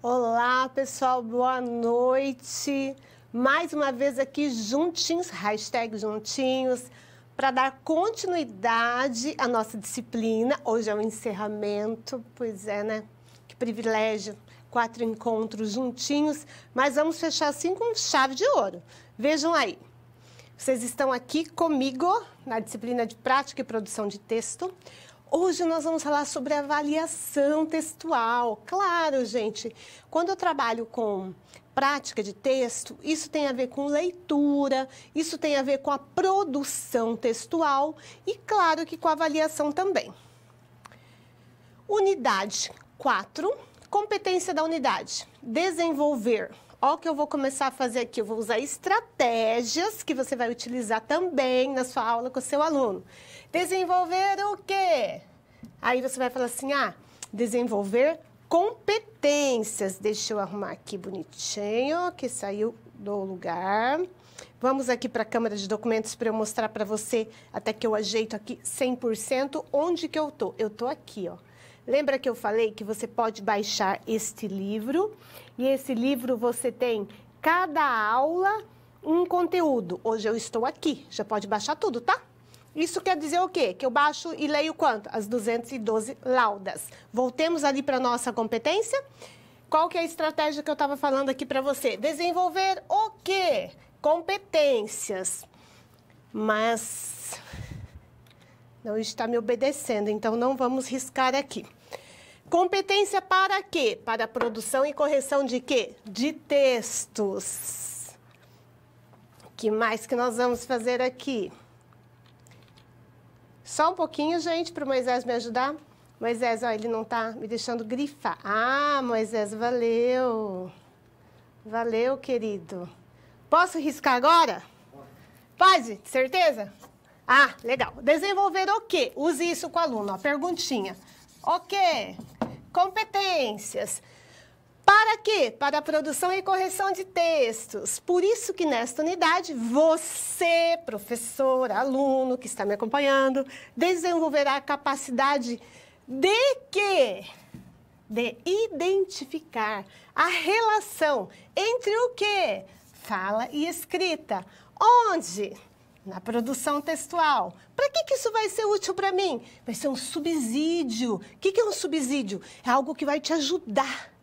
Olá, pessoal, boa noite. Mais uma vez aqui juntinhos, hashtag juntinhos, para dar continuidade à nossa disciplina. Hoje é o encerramento, pois é, né? Que privilégio, 4 encontros juntinhos, mas vamos fechar assim com chave de ouro. Vejam aí, vocês estão aqui comigo na disciplina de prática e produção de texto. Hoje nós vamos falar sobre avaliação textual. Claro, gente, quando eu trabalho com prática de texto, isso tem a ver com leitura, isso tem a ver com a produção textual e, claro, que com a avaliação também. Unidade 4, competência da unidade, desenvolver. Olha o que eu vou começar a fazer aqui, eu vou usar estratégias que você vai utilizar também na sua aula com o seu aluno. Desenvolver o quê? Aí você vai falar assim, desenvolver competências. Deixa eu arrumar aqui bonitinho, que saiu do lugar. Vamos aqui para a câmera de documentos para eu mostrar para você, até que eu ajeito aqui 100%, onde que eu tô. Eu tô aqui, ó. Lembra que eu falei que você pode baixar este livro? E esse livro você tem cada aula um conteúdo. Hoje eu estou aqui, já pode baixar tudo, tá? Isso quer dizer o quê? Que eu baixo e leio quanto? As 212 laudas. Voltemos ali para a nossa competência. Qual que é a estratégia que eu estava falando aqui para você? Desenvolver o quê? Competências. Mas não está me obedecendo, então não vamos riscar aqui. Competência para quê? Para a produção e correção de quê? De textos. O que mais que nós vamos fazer aqui? Só um pouquinho, gente, para o Moisés me ajudar. Moisés, ó, ele não está me deixando grifar. Ah, Moisés, valeu. Valeu, querido. Posso riscar agora? Pode, certeza? Ah, legal. Desenvolver o quê? Use isso com o aluno, ó, perguntinha. O quê? Competências. Para quê? Para a produção e correção de textos. Por isso que nesta unidade, você, professor, aluno que está me acompanhando, desenvolverá a capacidade de quê? De identificar a relação entre o quê? Fala e escrita. Onde? Na produção textual. Para que isso vai ser útil para mim? Vai ser um subsídio. O que é um subsídio? É algo que vai te ajudar.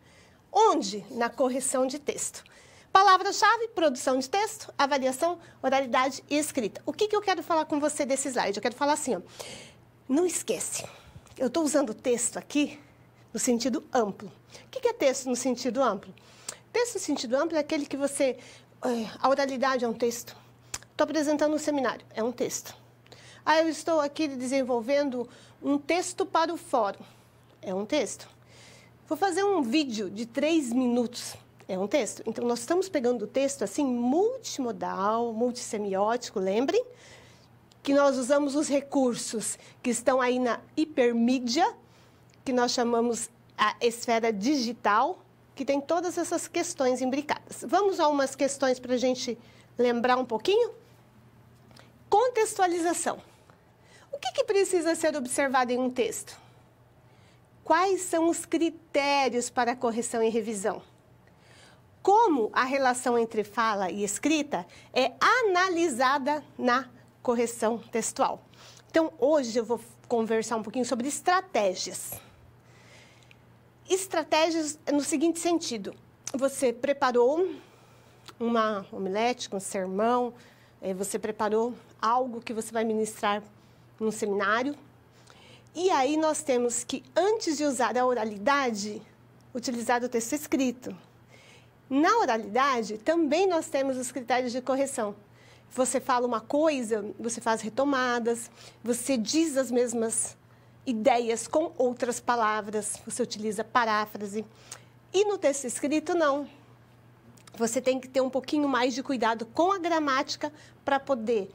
Onde? Na correção de texto. Palavra-chave, produção de texto, avaliação, oralidade e escrita. O que eu quero falar com você desse slide? Eu quero falar assim, ó. Não esquece, eu estou usando texto aqui no sentido amplo. O que é texto no sentido amplo? Texto no sentido amplo é aquele que você... A oralidade é um texto. Estou apresentando um seminário, é um texto. Eu estou aqui desenvolvendo um texto para o fórum, é um texto. Vou fazer um vídeo de 3 minutos, é um texto. Então, nós estamos pegando o texto assim, multimodal, multissemiótico, lembrem? Que nós usamos os recursos que estão aí na hipermídia, que nós chamamos a esfera digital, que tem todas essas questões imbricadas. Vamos a umas questões para a gente lembrar um pouquinho? Contextualização. O que precisa ser observado em um texto? Quais são os critérios para correção e revisão? Como a relação entre fala e escrita é analisada na correção textual? Então, hoje eu vou conversar um pouquinho sobre estratégias. Estratégias no seguinte sentido. Você preparou uma omelete com sermão, você preparou algo que você vai ministrar num seminário. E aí nós temos que, antes de usar a oralidade, utilizar o texto escrito. Na oralidade, também nós temos os critérios de correção. Você fala uma coisa, você faz retomadas, você diz as mesmas ideias com outras palavras, você utiliza paráfrase. E no texto escrito, não. Você tem que ter um pouquinho mais de cuidado com a gramática para poder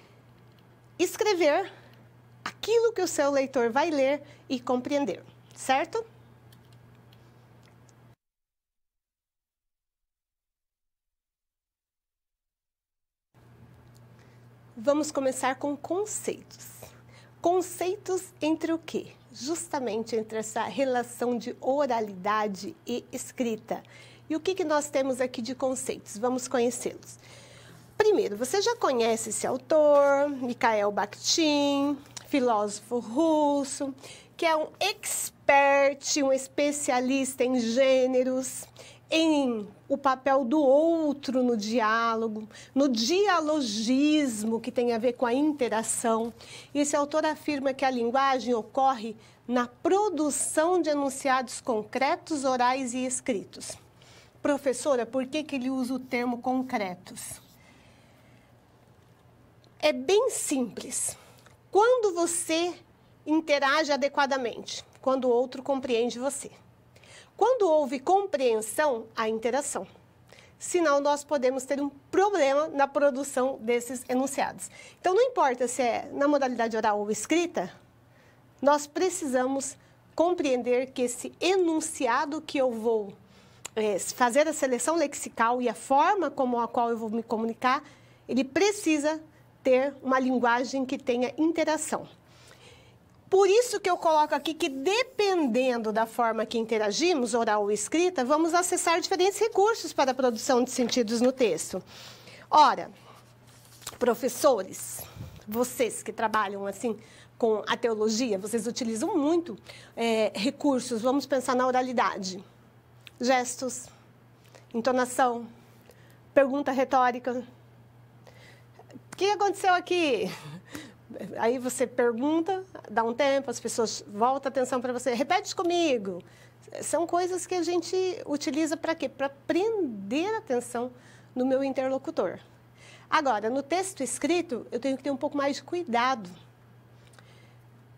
escrever aquilo que o seu leitor vai ler e compreender, certo? Vamos começar com conceitos. Conceitos entre o quê? justamente entre essa relação de oralidade e escrita. E o que nós temos aqui de conceitos? Vamos conhecê-los. Primeiro, você já conhece esse autor, Mikhail Bakhtin, filósofo russo, que é um expert, um especialista em gêneros, em o papel do outro no diálogo, no dialogismo, que tem a ver com a interação. Esse autor afirma que a linguagem ocorre na produção de enunciados concretos, orais e escritos. Professora, por que ele usa o termo concretos? É bem simples. Quando você interage adequadamente, quando o outro compreende você. Quando houve compreensão, há interação. Senão, nós podemos ter um problema na produção desses enunciados. Então, não importa se é na modalidade oral ou escrita, nós precisamos compreender que esse enunciado que eu vou fazer a seleção lexical e a forma como a qual eu vou me comunicar, ele precisa ter uma linguagem que tenha interação. Por isso que eu coloco aqui que, dependendo da forma que interagimos, oral ou escrita, vamos acessar diferentes recursos para a produção de sentidos no texto. Ora, professores, vocês que trabalham assim com a teologia, vocês utilizam muito recursos, vamos pensar na oralidade. Gestos, entonação, pergunta retórica. O que aconteceu aqui? Aí você pergunta, dá um tempo, as pessoas voltam a atenção para você. Repete comigo. São coisas que a gente utiliza para quê? Para prender a atenção no meu interlocutor. Agora, no texto escrito, eu tenho que ter um pouco mais de cuidado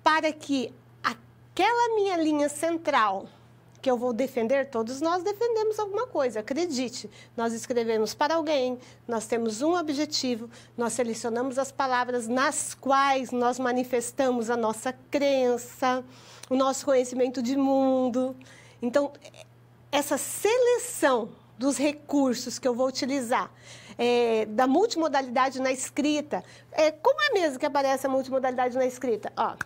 para que aquela minha linha central que eu vou defender, todos nós defendemos alguma coisa, acredite. Nós escrevemos para alguém, nós temos um objetivo, nós selecionamos as palavras nas quais nós manifestamos a nossa crença, o nosso conhecimento de mundo. Então, essa seleção dos recursos que eu vou utilizar, da multimodalidade na escrita, como é mesmo que aparece a multimodalidade na escrita? Ó,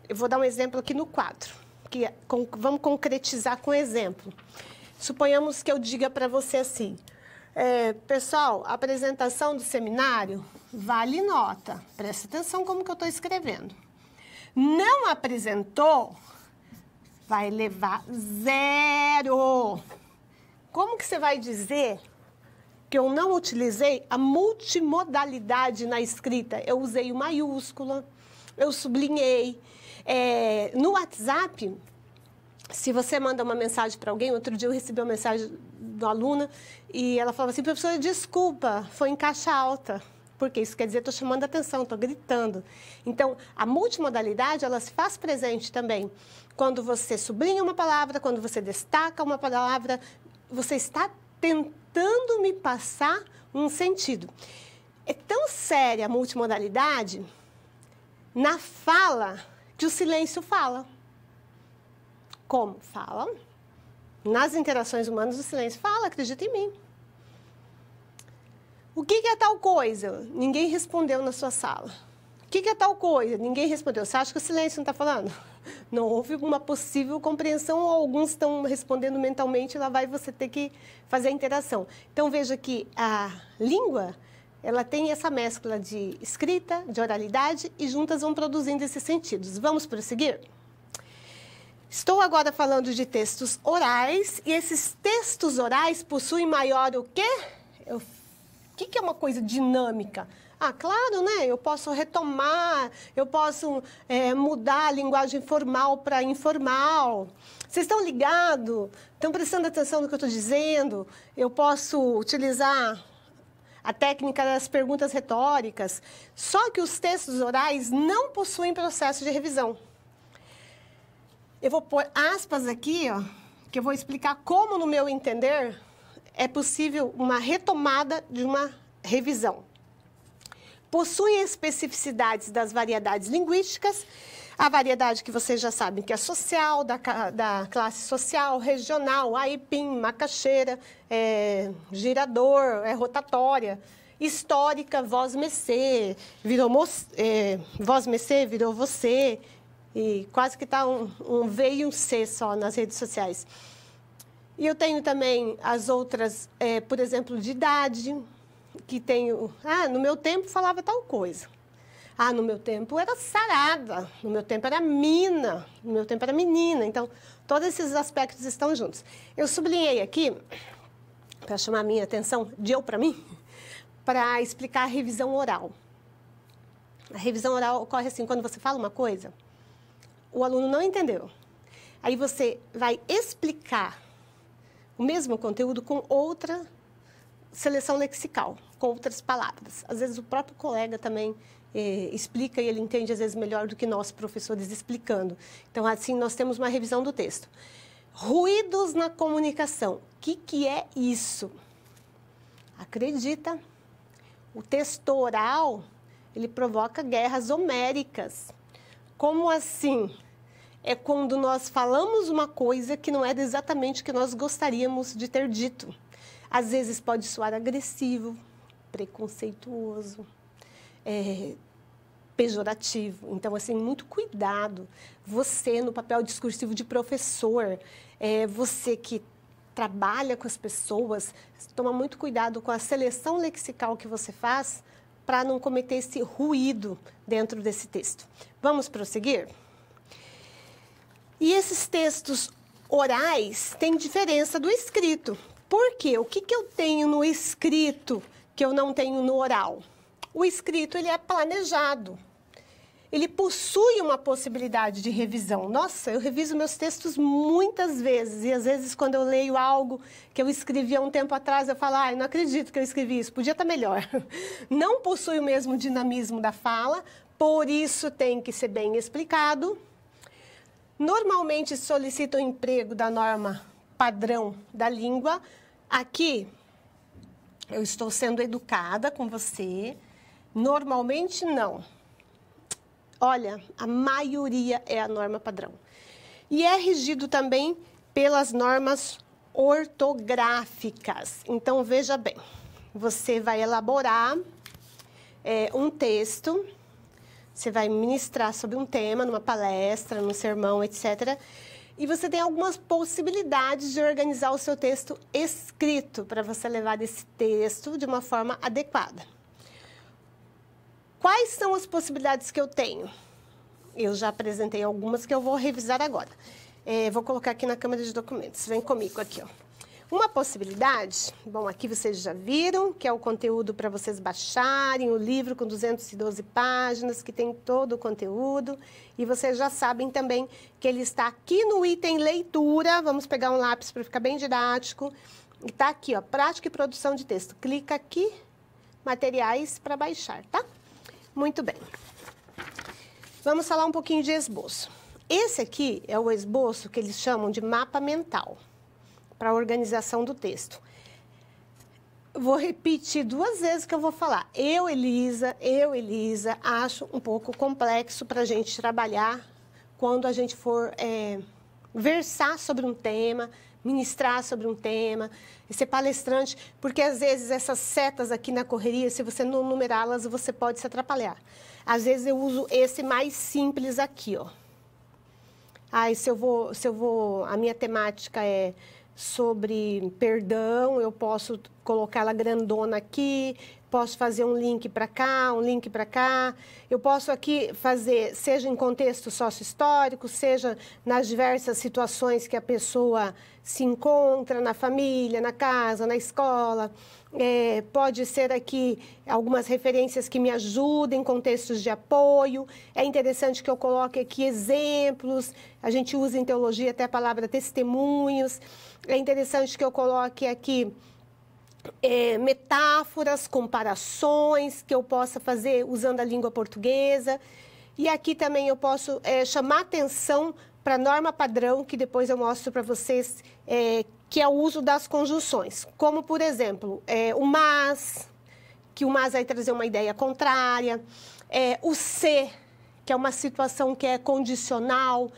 eu vou dar um exemplo aqui no quadro. Vamos concretizar com exemplo. Suponhamos que eu diga para você assim, pessoal, a apresentação do seminário vale nota. Presta atenção como que eu estou escrevendo. Não apresentou, vai levar 0. Como que você vai dizer que eu não utilizei a multimodalidade na escrita? Eu usei o maiúscula, eu sublinhei. No WhatsApp, se você manda uma mensagem para alguém, outro dia eu recebi uma mensagem da aluna e ela falava assim, professora, desculpa, foi em caixa alta, porque isso quer dizer estou chamando a atenção, estou gritando. Então, a multimodalidade, ela se faz presente também. Quando você sublinha uma palavra, quando você destaca uma palavra, você está tentando me passar um sentido. É tão séria a multimodalidade na fala que o silêncio fala. Como? Fala. Nas interações humanas, o silêncio fala, acredita em mim. O que é tal coisa? Ninguém respondeu na sua sala. O que é tal coisa? Ninguém respondeu. Você acha que o silêncio não está falando? Não houve uma possível compreensão, ou alguns estão respondendo mentalmente, lá vai você ter que fazer a interação. Então, veja que a língua, ela tem essa mescla de escrita, de oralidade, e juntas vão produzindo esses sentidos. Vamos prosseguir? Estou agora falando de textos orais, e esses textos orais possuem maior o quê? O que é uma coisa dinâmica? Ah, claro, né? Eu posso retomar, eu posso mudar a linguagem formal para informal. Vocês estão ligados? Estão prestando atenção no que eu estou dizendo? Eu posso utilizar a técnica das perguntas retóricas. Só que os textos orais não possuem processo de revisão. Eu vou pôr aspas aqui, ó, que eu vou explicar como, no meu entender, é possível uma retomada de uma revisão. Possuem especificidades das variedades linguísticas, a variedade que vocês já sabem que é social, da classe social, regional, aipim, macaxeira, girador, rotatória, histórica, voz-mecê, virou voz-mecê, virou você, E quase que está um V e um C só nas redes sociais. E eu tenho também as outras, por exemplo, de idade, que tenho... no meu tempo falava tal coisa. No meu tempo era sarada, no meu tempo era mina, no meu tempo era menina. Então, todos esses aspectos estão juntos. Eu sublinhei aqui, para chamar a minha atenção, de eu para mim, para explicar a revisão oral. A revisão oral ocorre assim, quando você fala uma coisa, o aluno não entendeu. Aí você vai explicar o mesmo conteúdo com outra seleção lexical, com outras palavras. Às vezes o próprio colega também explica e ele entende, às vezes, melhor do que nós, professores, explicando. Então, assim, nós temos uma revisão do texto. Ruídos na comunicação. O que é isso? Acredita, o texto oral, ele provoca guerras homéricas. Como assim? É quando nós falamos uma coisa que não é exatamente o que nós gostaríamos de ter dito. Às vezes pode soar agressivo, preconceituoso, pejorativo. Então, assim, muito cuidado. Você, no papel discursivo de professor, você que trabalha com as pessoas, toma muito cuidado com a seleção lexical que você faz para não cometer esse ruído dentro desse texto. Vamos prosseguir? E esses textos orais têm diferença do escrito. Por quê? O que eu tenho no escrito que eu não tenho no oral? O escrito, ele é planejado. Ele possui uma possibilidade de revisão. Nossa, eu reviso meus textos muitas vezes. E, às vezes, quando eu leio algo que eu escrevi há um tempo atrás, eu falo, eu não acredito que eu escrevi isso, podia estar melhor. Não possui o mesmo dinamismo da fala, por isso tem que ser bem explicado. Normalmente, solicita o emprego da norma padrão da língua. Aqui, eu estou sendo educada com você. Normalmente, não. Olha, a maioria é a norma padrão. E é regido também pelas normas ortográficas. Então, veja bem, você vai elaborar um texto, você vai ministrar sobre um tema, numa palestra, num sermão, etc., e você tem algumas possibilidades de organizar o seu texto escrito para você levar esse texto de uma forma adequada. Quais são as possibilidades que eu tenho? Eu já apresentei algumas que eu vou revisar agora. Vou colocar aqui na câmera de documentos. Vem comigo aqui, ó. Uma possibilidade, bom, aqui vocês já viram, que é o conteúdo para vocês baixarem, o livro com 212 páginas, que tem todo o conteúdo. E vocês já sabem também que ele está aqui no item leitura. Vamos pegar um lápis para ficar bem didático. E está aqui, ó, prática e produção de texto. Clica aqui, materiais para baixar, tá? Muito bem. Vamos falar um pouquinho de esboço. Esse aqui é o esboço que eles chamam de mapa mental, para a organização do texto. Vou repetir 2 vezes que eu vou falar. Eu, Elisa, acho um pouco complexo para a gente trabalhar quando a gente for versar sobre um tema, ministrar sobre um tema, ser palestrante, porque às vezes essas setas aqui na correria, se você não numerá-las, você pode se atrapalhar. Às vezes eu uso esse mais simples aqui, ó. A minha temática é sobre perdão, eu posso colocar ela grandona aqui, posso fazer um link para cá, um link para cá. Eu posso aqui fazer, seja em contexto sócio-histórico, seja nas diversas situações que a pessoa se encontra, na família, na casa, na escola. Pode ser aqui algumas referências que me ajudem, contextos de apoio. É interessante que eu coloque aqui exemplos. A gente usa em teologia até a palavra testemunhos. É interessante que eu coloque aqui metáforas, comparações que eu possa fazer usando a língua portuguesa. E aqui também eu posso chamar atenção para a norma padrão, que depois eu mostro para vocês, que é o uso das conjunções. Como, por exemplo, o mas, que o mas vai trazer uma ideia contrária. O se, que é uma situação que é condicional.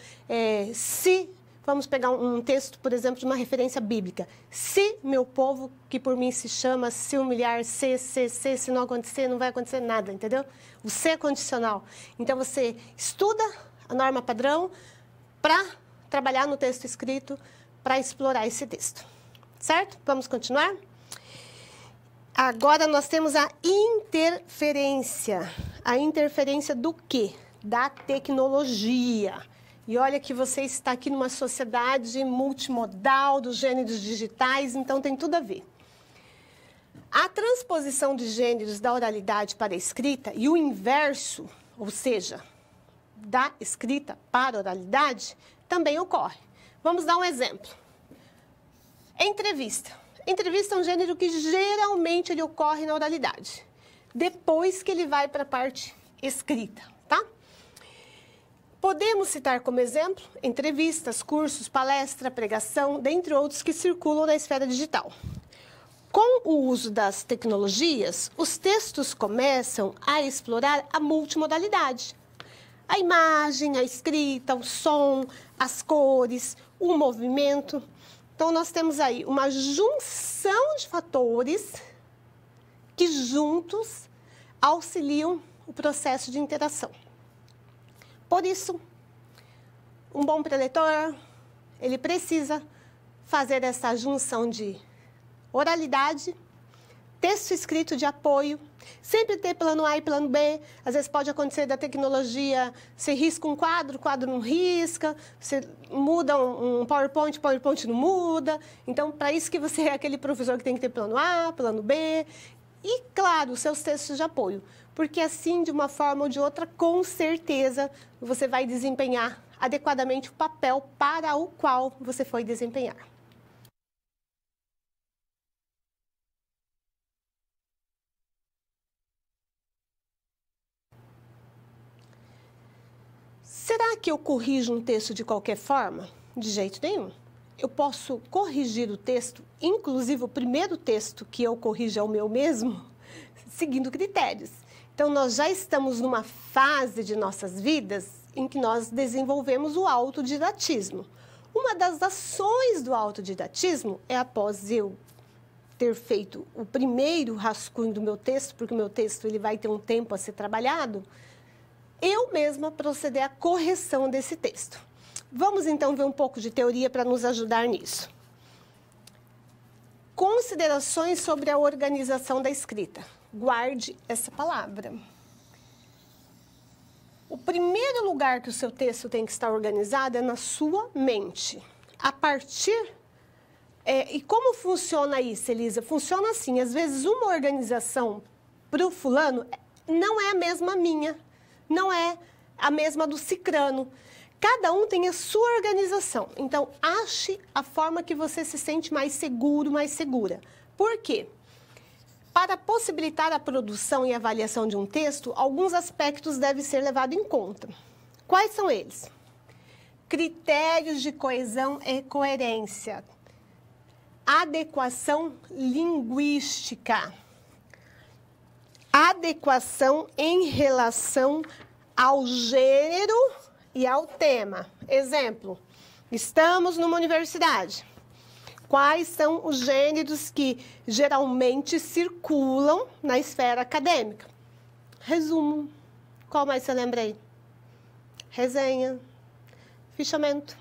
Se, vamos pegar um texto, por exemplo, de uma referência bíblica. Se meu povo, que por mim se chama, se humilhar, se não acontecer, não vai acontecer nada, entendeu? O se é condicional. Então, você estuda a norma padrão para trabalhar no texto escrito, para explorar esse texto. Certo? Vamos continuar? Agora nós temos a interferência. A interferência do quê? Da tecnologia. E olha que você está aqui numa sociedade multimodal, dos gêneros digitais, então tem tudo a ver. A transposição de gêneros da oralidade para a escrita e o inverso, ou seja, da escrita para a oralidade, também ocorre. Vamos dar um exemplo. Entrevista. Entrevista é um gênero que geralmente ele ocorre na oralidade, depois que ele vai para a parte escrita, tá? Podemos citar como exemplo entrevistas, cursos, palestra, pregação, dentre outros que circulam na esfera digital. Com o uso das tecnologias, os textos começam a explorar a multimodalidade. A imagem, a escrita, o som, as cores, o movimento. Então, nós temos aí uma junção de fatores que juntos auxiliam o processo de interação. Por isso, um bom preletor, ele precisa fazer essa junção de oralidade, texto escrito de apoio, sempre ter plano A e plano B. Às vezes pode acontecer da tecnologia, você risca um quadro, o quadro não risca, você muda um PowerPoint, o PowerPoint não muda. Então, para isso que você é aquele professor que tem que ter plano A, plano B. E, claro, os seus textos de apoio. Porque assim, de uma forma ou de outra, com certeza, você vai desempenhar adequadamente o papel para o qual você foi desempenhar. Será que eu corrijo um texto de qualquer forma? De jeito nenhum. Eu posso corrigir o texto, inclusive o primeiro texto que eu corrijo é o meu mesmo, seguindo critérios. Então, nós já estamos numa fase de nossas vidas em que nós desenvolvemos o autodidatismo. Uma das ações do autodidatismo é, após eu ter feito o primeiro rascunho do meu texto, porque o meu texto ele vai ter um tempo a ser trabalhado, eu mesma proceder à correção desse texto. Vamos, então, ver um pouco de teoria para nos ajudar nisso. Considerações sobre a organização da escrita. Guarde essa palavra. O primeiro lugar que o seu texto tem que estar organizado é na sua mente. A partir... e como funciona isso, Elisa? Funciona assim, às vezes uma organização para o fulano não é a mesma minha. Não é a mesma do cicrano. Cada um tem a sua organização. Então, ache a forma que você se sente mais seguro, mais segura. Por quê? Para possibilitar a produção e avaliação de um texto, alguns aspectos devem ser levados em conta. Quais são eles? Critérios de coesão e coerência. Adequação linguística. Adequação em relação ao gênero e ao tema. Exemplo, estamos numa universidade. Quais são os gêneros que geralmente circulam na esfera acadêmica? Resumo. Qual mais você lembra aí? Resenha, fichamento,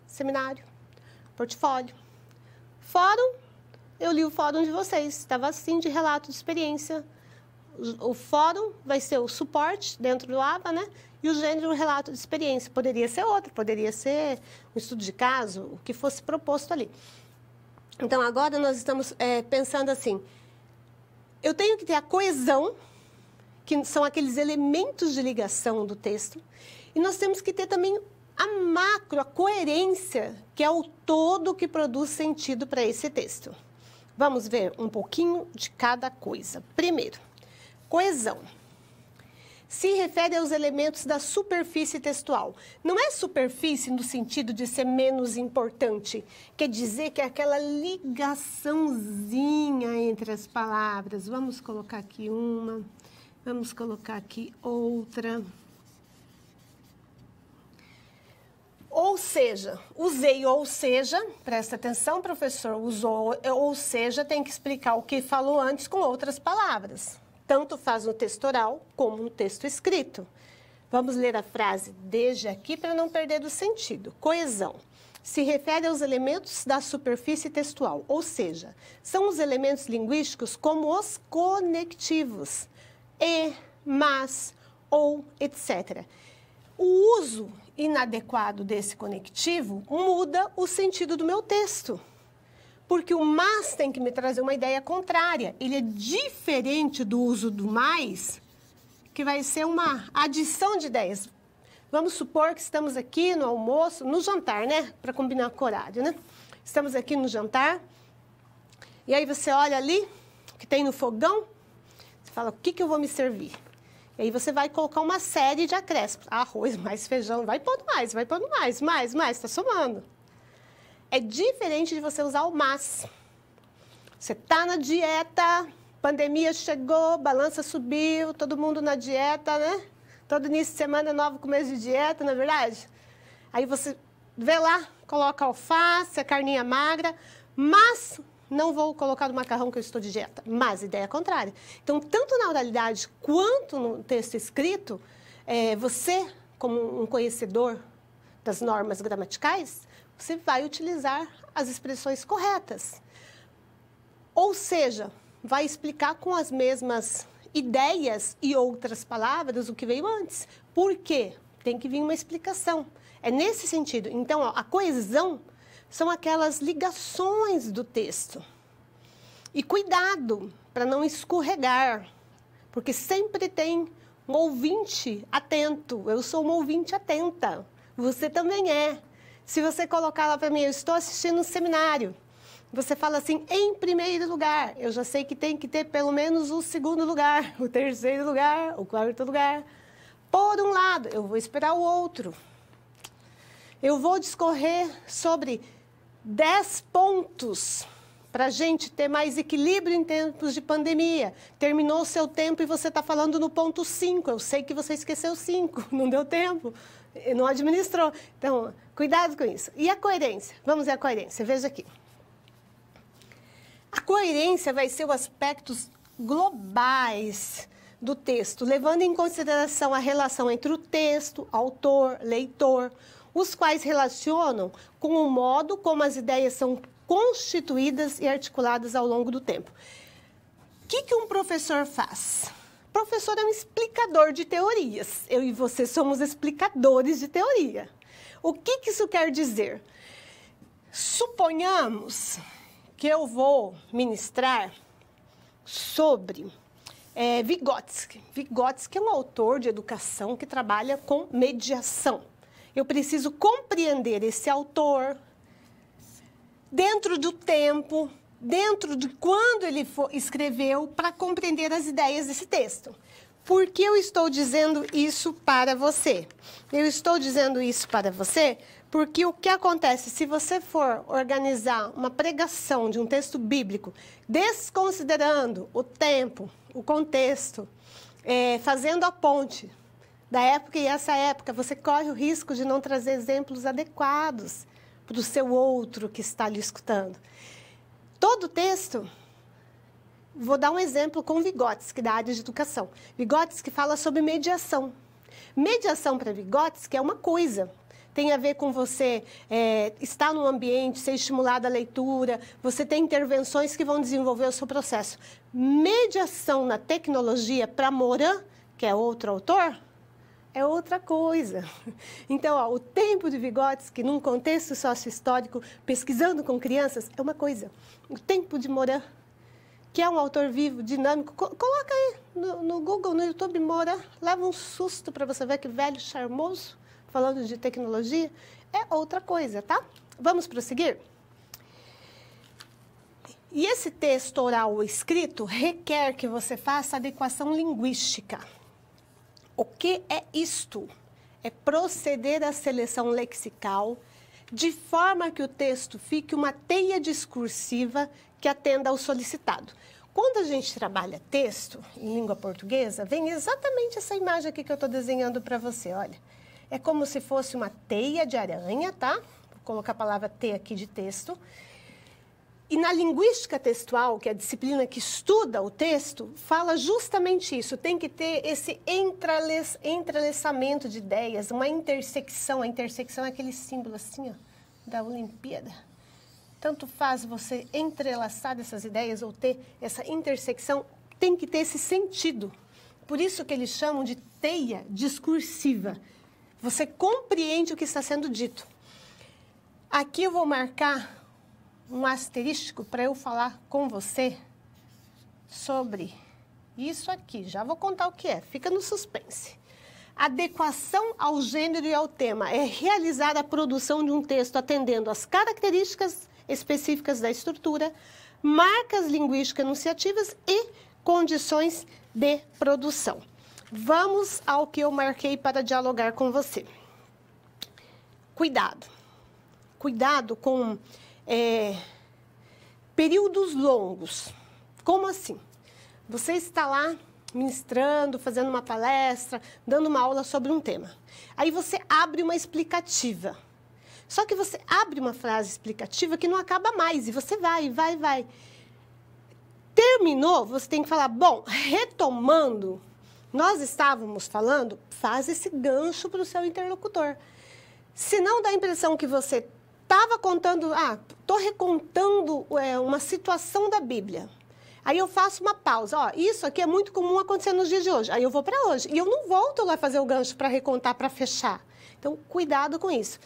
seminário, portfólio. Fórum, eu li o fórum de vocês. Estava assim de relato de experiência. O fórum vai ser o suporte dentro do ABA, né? E o gênero, o relato de experiência. Poderia ser outro, poderia ser um estudo de caso, o que fosse proposto ali. Então, agora nós estamos pensando assim, eu tenho que ter a coesão, que são aqueles elementos de ligação do texto, e nós temos que ter também a macro, a coerência, que é o todo que produz sentido para esse texto. Vamos ver um pouquinho de cada coisa. Primeiro, coesão. Se refere aos elementos da superfície textual. Não é superfície no sentido de ser menos importante. Quer dizer que é aquela ligaçãozinha entre as palavras. Vamos colocar aqui uma, vamos colocar aqui outra. Ou seja, usei ou seja, presta atenção, professor, usou ou seja, tem que explicar o que falou antes com outras palavras. Tanto faz no texto oral como no texto escrito. Vamos ler a frase desde aqui para não perder o sentido. Coesão se refere aos elementos da superfície textual, ou seja, são os elementos linguísticos como os conectivos, e, mas, ou, etc. O uso inadequado desse conectivo muda o sentido do meu texto, porque o mas tem que me trazer uma ideia contrária. Ele é diferente do uso do mais, que vai ser uma adição de ideias. Vamos supor que estamos aqui no almoço, no jantar, né? Para combinar com o horário, né? Estamos aqui no jantar, e aí você olha ali, o que tem no fogão, você fala, o que eu vou me servir? E aí você vai colocar uma série de acréscimos. Arroz, mais feijão, vai pondo mais, está somando. É diferente de você usar o mas. Você está na dieta, pandemia chegou, balança subiu, todo mundo na dieta, né? Todo início de semana, novo começo de dieta, não é verdade? Aí você vê lá, coloca alface, a carninha magra, mas não vou colocar no macarrão que eu estou de dieta. Mas ideia contrária. Então, tanto na oralidade quanto no texto escrito, você, como um conhecedor das normas gramaticais, você vai utilizar as expressões corretas. Ou seja, vai explicar com as mesmas ideias e outras palavras o que veio antes. Por quê? Tem que vir uma explicação. É nesse sentido. Então, a coesão são aquelas ligações do texto. E cuidado para não escorregar, porque sempre tem um ouvinte atento. Eu sou uma ouvinte atenta. Você também é. Se você colocar lá para mim, eu estou assistindo um seminário, você fala assim, em primeiro lugar, eu já sei que tem que ter pelo menos o segundo lugar, o terceiro lugar, o quarto lugar. Por um lado, eu vou esperar o outro. Eu vou discorrer sobre 10 pontos para a gente ter mais equilíbrio em tempos de pandemia. Terminou o seu tempo e você está falando no ponto 5. Eu sei que você esqueceu 5, não deu tempo, não administrou. Então, cuidado com isso. E a coerência? Vamos ver a coerência. Veja aqui. A coerência vai ser os aspectos globais do texto, levando em consideração a relação entre o texto, autor, leitor, os quais relacionam com o modo como as ideias são constituídas e articuladas ao longo do tempo. O que um professor faz? O professor é um explicador de teorias. Eu e você somos explicadores de teoria. O que isso quer dizer? Suponhamos que eu vou ministrar sobre Vygotsky. Vygotsky é um autor de educação que trabalha com mediação. Eu preciso compreender esse autor dentro do tempo, dentro de quando ele escreveu, para compreender as ideias desse texto. Por que eu estou dizendo isso para você? Eu estou dizendo isso para você porque o que acontece, se você for organizar uma pregação de um texto bíblico, desconsiderando o tempo, o contexto, fazendo a ponte da época e essa época, você corre o risco de não trazer exemplos adequados para o seu outro que está lhe escutando. Todo texto, vou dar um exemplo com Vygotsky, da área de educação. Vygotsky fala sobre mediação. Mediação para Vygotsky é uma coisa. Tem a ver com você estar num ambiente, ser estimulado à leitura, você tem intervenções que vão desenvolver o seu processo. Mediação na tecnologia para Morin, que é outro autor, é outra coisa. Então, o tempo de Vygotsky, num contexto sócio-histórico, pesquisando com crianças, é uma coisa. O tempo de Morin, que é um autor vivo, dinâmico, coloca aí no Google, no YouTube, Morin, leva um susto para você ver que velho charmoso, falando de tecnologia, é outra coisa, tá? Vamos prosseguir? E esse texto oral ou escrito requer que você faça adequação linguística. O que é isto? É proceder à seleção lexical de forma que o texto fique uma teia discursiva que atenda ao solicitado. Quando a gente trabalha texto em língua portuguesa, vem exatamente essa imagem aqui que eu estou desenhando para você, olha. É como se fosse uma teia de aranha, tá? Vou colocar a palavra teia aqui de texto. E Na linguística textual, que é a disciplina que estuda o texto, fala justamente isso. Tem que ter esse entrelaçamento de ideias, uma intersecção. A intersecção é aquele símbolo assim, ó, da Olimpíada. Tanto faz você entrelaçar essas ideias ou ter essa intersecção, tem que ter esse sentido. Por isso que eles chamam de teia discursiva. Você compreende o que está sendo dito. Aqui eu vou marcar um asterístico para eu falar com você sobre isso aqui. Já vou contar o que é, fica no suspense. Adequação ao gênero e ao tema é realizar a produção de um texto atendendo às características específicas da estrutura, marcas linguísticas enunciativas e condições de produção. Vamos ao que eu marquei para dialogar com você. Cuidado. Cuidado com períodos longos. Como assim? Você está lá ministrando, fazendo uma palestra, dando uma aula sobre um tema. Aí você abre uma explicativa. Só que você abre uma frase explicativa que não acaba mais, e você vai. Terminou, você tem que falar, bom, retomando, nós estávamos falando, faz esse gancho para o seu interlocutor. Se não dá a impressão que você estava contando, estou recontando uma situação da Bíblia. Aí eu faço uma pausa. Ó, isso aqui é muito comum acontecer nos dias de hoje. Aí eu vou para hoje. E eu não volto lá fazer o gancho para recontar, para fechar. Então, cuidado com isso.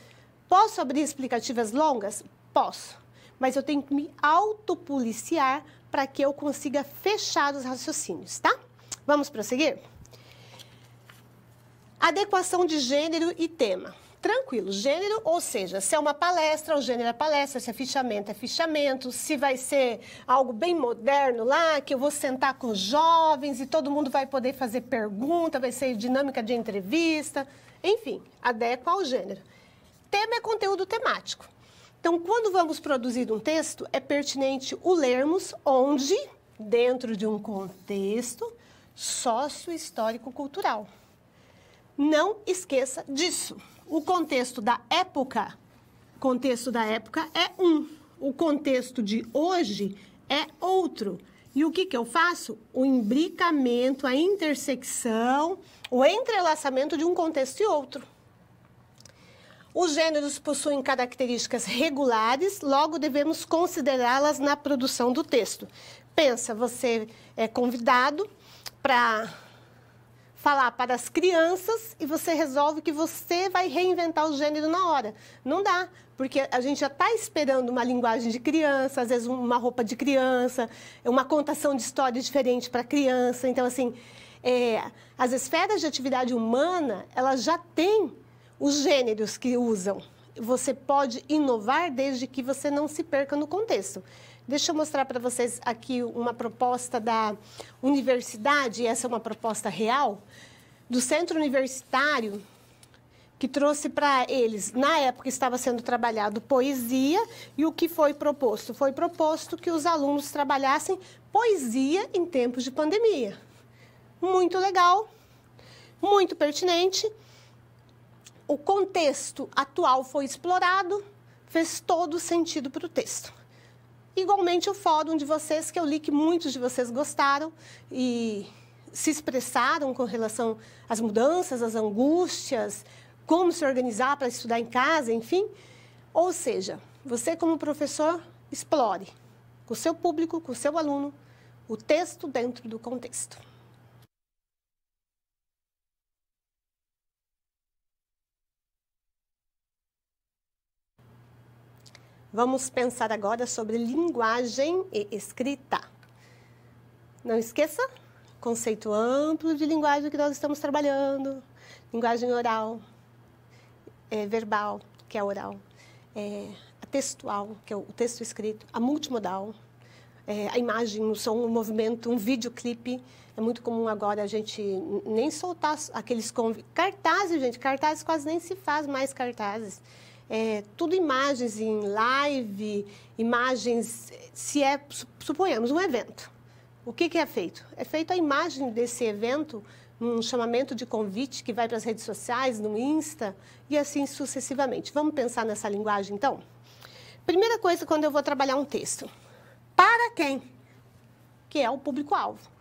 Posso abrir explicativas longas? Posso. Mas eu tenho que me autopoliciar para que eu consiga fechar os raciocínios, tá? Vamos prosseguir? Adequação de gênero e tema. Tranquilo, gênero, ou seja, se é uma palestra, o gênero é palestra, se é fichamento, se vai ser algo bem moderno lá, que eu vou sentar com jovens e todo mundo vai poder fazer pergunta, vai ser dinâmica de entrevista, enfim, adequa ao gênero. Tema é conteúdo temático. Então, quando vamos produzir um texto, é pertinente o lermos onde, dentro de um contexto sócio-histórico-cultural. Não esqueça disso. O contexto da época é um. O contexto de hoje é outro. E o que eu faço? O imbricamento, a intersecção, o entrelaçamento de um contexto e outro. Os gêneros possuem características regulares, logo devemos considerá-las na produção do texto. Pensa, você é convidado para falar para as crianças e você resolve que você vai reinventar o gênero na hora. Não dá, porque a gente já está esperando uma linguagem de criança, às vezes uma roupa de criança, uma contação de história diferente para a criança. Então, assim, as esferas de atividade humana, elas já têm os gêneros que usam. Você pode inovar desde que você não se perca no contexto. Deixa eu mostrar para vocês aqui uma proposta da universidade, essa é uma proposta real, do Centro Universitário, que trouxe para eles, na época estava sendo trabalhado poesia, e o que foi proposto? Foi proposto que os alunos trabalhassem poesia em tempos de pandemia. Muito legal, muito pertinente. O contexto atual foi explorado, fez todo sentido para o texto. Igualmente o fórum de vocês, que eu li que muitos de vocês gostaram e se expressaram com relação às mudanças, às angústias, como se organizar para estudar em casa, enfim. Ou seja, você como professor, explore com o seu público, com o seu aluno, o texto dentro do contexto. Vamos pensar agora sobre linguagem e escrita. Não esqueça, conceito amplo de linguagem que nós estamos trabalhando. Linguagem oral, verbal, que é oral, a textual, que é o texto escrito, a multimodal, a imagem, o som, o movimento, um videoclipe. É muito comum agora a gente nem soltar aqueles cartazes, gente. Cartazes quase nem se faz mais cartazes. Tudo imagens em live, imagens, suponhamos, um evento. O que é feito? É feito a imagem desse evento, um chamamento de convite que vai para as redes sociais, no Insta, e assim sucessivamente. Vamos pensar nessa linguagem, então? Primeira coisa, quando eu vou trabalhar um texto. para quem? Que é o público-alvo.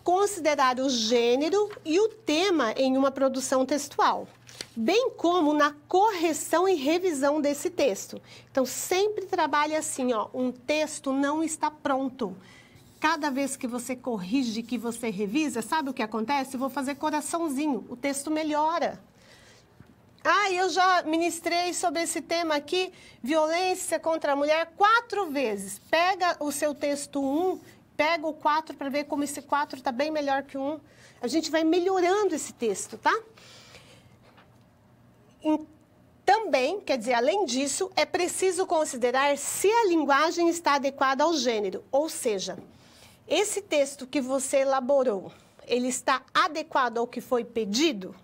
Considerar o gênero e o tema em uma produção textual, bem como na correção e revisão desse texto. Então, sempre trabalhe assim, ó, um texto não está pronto. Cada vez que você corrige, que você revisa, sabe o que acontece? Eu vou fazer coraçãozinho, o texto melhora. Ah, eu já ministrei sobre esse tema aqui, violência contra a mulher, 4 vezes. Pega o seu texto 1, pega o 4 para ver como esse 4 está bem melhor que o 1. A gente vai melhorando esse texto, tá? Também, quer dizer, além disso, é preciso considerar se a linguagem está adequada ao gênero. Ou seja, esse texto que você elaborou, ele está adequado ao que foi pedido?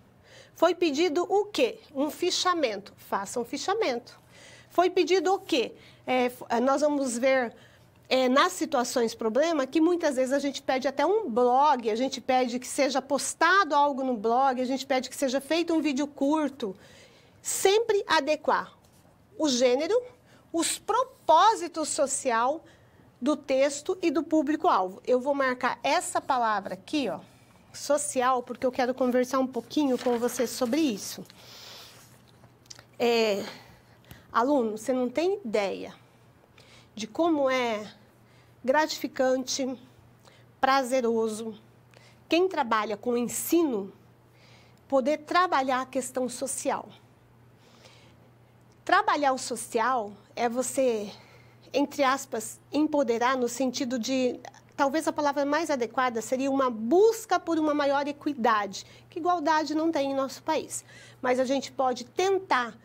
Foi pedido o quê? Um fichamento. Faça um fichamento. Foi pedido o quê? Nós vamos ver nas situações problema que muitas vezes a gente pede até um blog, a gente pede que seja postado algo no blog, a gente pede que seja feito um vídeo curto. Sempre adequar o gênero, os propósitos social do texto e do público-alvo. Eu vou marcar essa palavra aqui, ó, social, porque eu quero conversar um pouquinho com você sobre isso. Aluno, você não tem ideia de como é gratificante, prazeroso, quem trabalha com ensino, poder trabalhar a questão social. Trabalhar o social é você, entre aspas, empoderar no sentido de, talvez a palavra mais adequada seria uma busca por uma maior equidade, que igualdade não tem em nosso país. Mas a gente pode tentar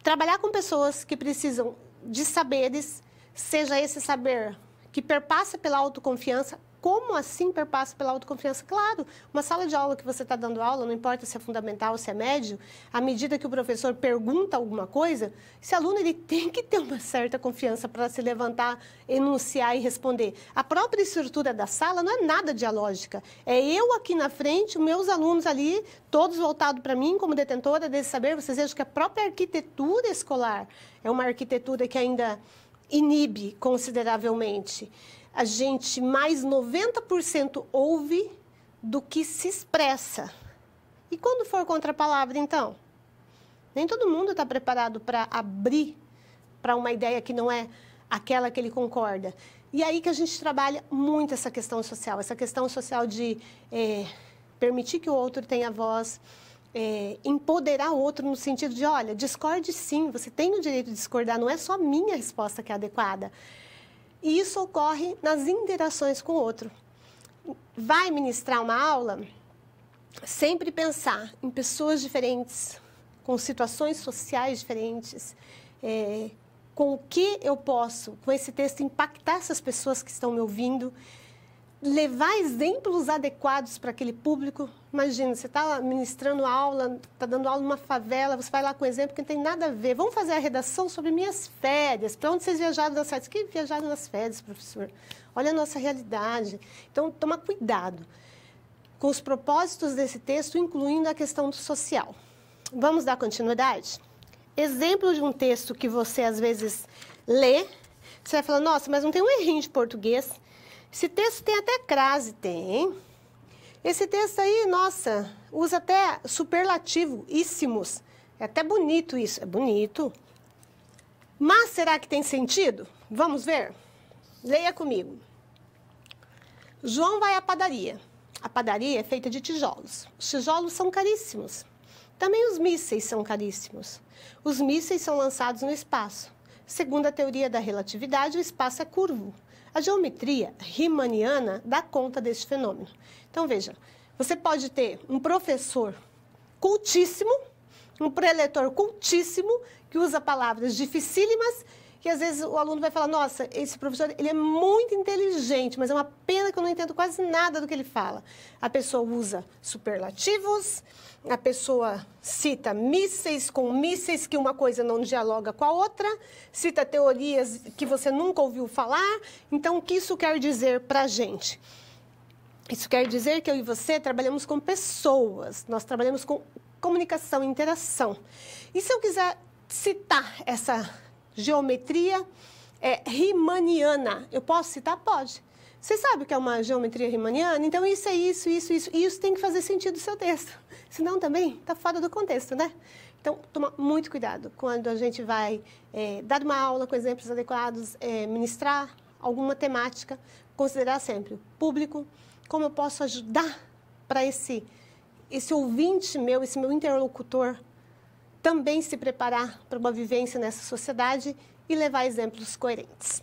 trabalhar com pessoas que precisam de saberes, seja esse saber que perpassa pela autoconfiança. Como assim perpassa pela autoconfiança? Claro, uma sala de aula que você está dando aula, não importa se é fundamental ou se é médio, à medida que o professor pergunta alguma coisa, esse aluno ele tem que ter uma certa confiança para se levantar, enunciar e responder. A própria estrutura da sala não é nada dialógica. É eu aqui na frente, os meus alunos ali, todos voltados para mim como detentora desse saber. Vocês vejam que a própria arquitetura escolar é uma arquitetura que ainda inibe consideravelmente. A gente mais 90% ouve do que se expressa. E quando for contra a palavra, então? Nem todo mundo está preparado para abrir para uma ideia que não é aquela que ele concorda. E aí que a gente trabalha muito essa questão social de permitir que o outro tenha voz, empoderar o outro no sentido de, olha, discorde sim, você tem o direito de discordar, não é só a minha resposta que é adequada. E isso ocorre nas interações com o outro. Vai ministrar uma aula, sempre pensar em pessoas diferentes, com situações sociais diferentes, com o que eu posso, com esse texto, impactar essas pessoas que estão me ouvindo, levar exemplos adequados para aquele público. Imagina, você está ministrando aula, está dando aula numa favela, você vai lá com exemplo que não tem nada a ver. Vamos fazer a redação sobre minhas férias. Para onde vocês viajaram nas férias? Que viajaram nas férias, professor? Olha a nossa realidade. Então, toma cuidado com os propósitos desse texto, incluindo a questão do social. Vamos dar continuidade? Exemplo de um texto que você, às vezes, lê, você vai falar, nossa, mas não tem um errinho de português. Esse texto tem até crase, tem. Esse texto aí, nossa, usa até superlativo, íssimos. É até bonito isso, é bonito. Mas será que tem sentido? Vamos ver? Leia comigo. João vai à padaria. A padaria é feita de tijolos. Os tijolos são caríssimos. Também os mísseis são caríssimos. Os mísseis são lançados no espaço. Segundo a teoria da relatividade, o espaço é curvo. A geometria riemanniana dá conta deste fenômeno. Então, veja, você pode ter um professor cultíssimo, um preletor cultíssimo, que usa palavras dificílimas, que às vezes o aluno vai falar, nossa, esse professor ele é muito inteligente, mas é uma pena que eu não entendo quase nada do que ele fala. A pessoa usa superlativos, a pessoa cita mísseis com mísseis, que uma coisa não dialoga com a outra, cita teorias que você nunca ouviu falar. Então, o que isso quer dizer para a gente? Isso quer dizer que eu e você trabalhamos com pessoas, nós trabalhamos com comunicação, interação. E se eu quiser citar essa geometria riemanniana. Eu posso citar? Pode. Você sabe o que é uma geometria riemanniana? Então, isso é isso, isso, isso. E isso tem que fazer sentido no seu texto. Senão, também, está fora do contexto, né? Então, toma muito cuidado quando a gente vai dar uma aula com exemplos adequados, ministrar alguma temática, considerar sempre o público, como eu posso ajudar para esse ouvinte meu, esse meu interlocutor, também se preparar para uma vivência nessa sociedade e levar exemplos coerentes.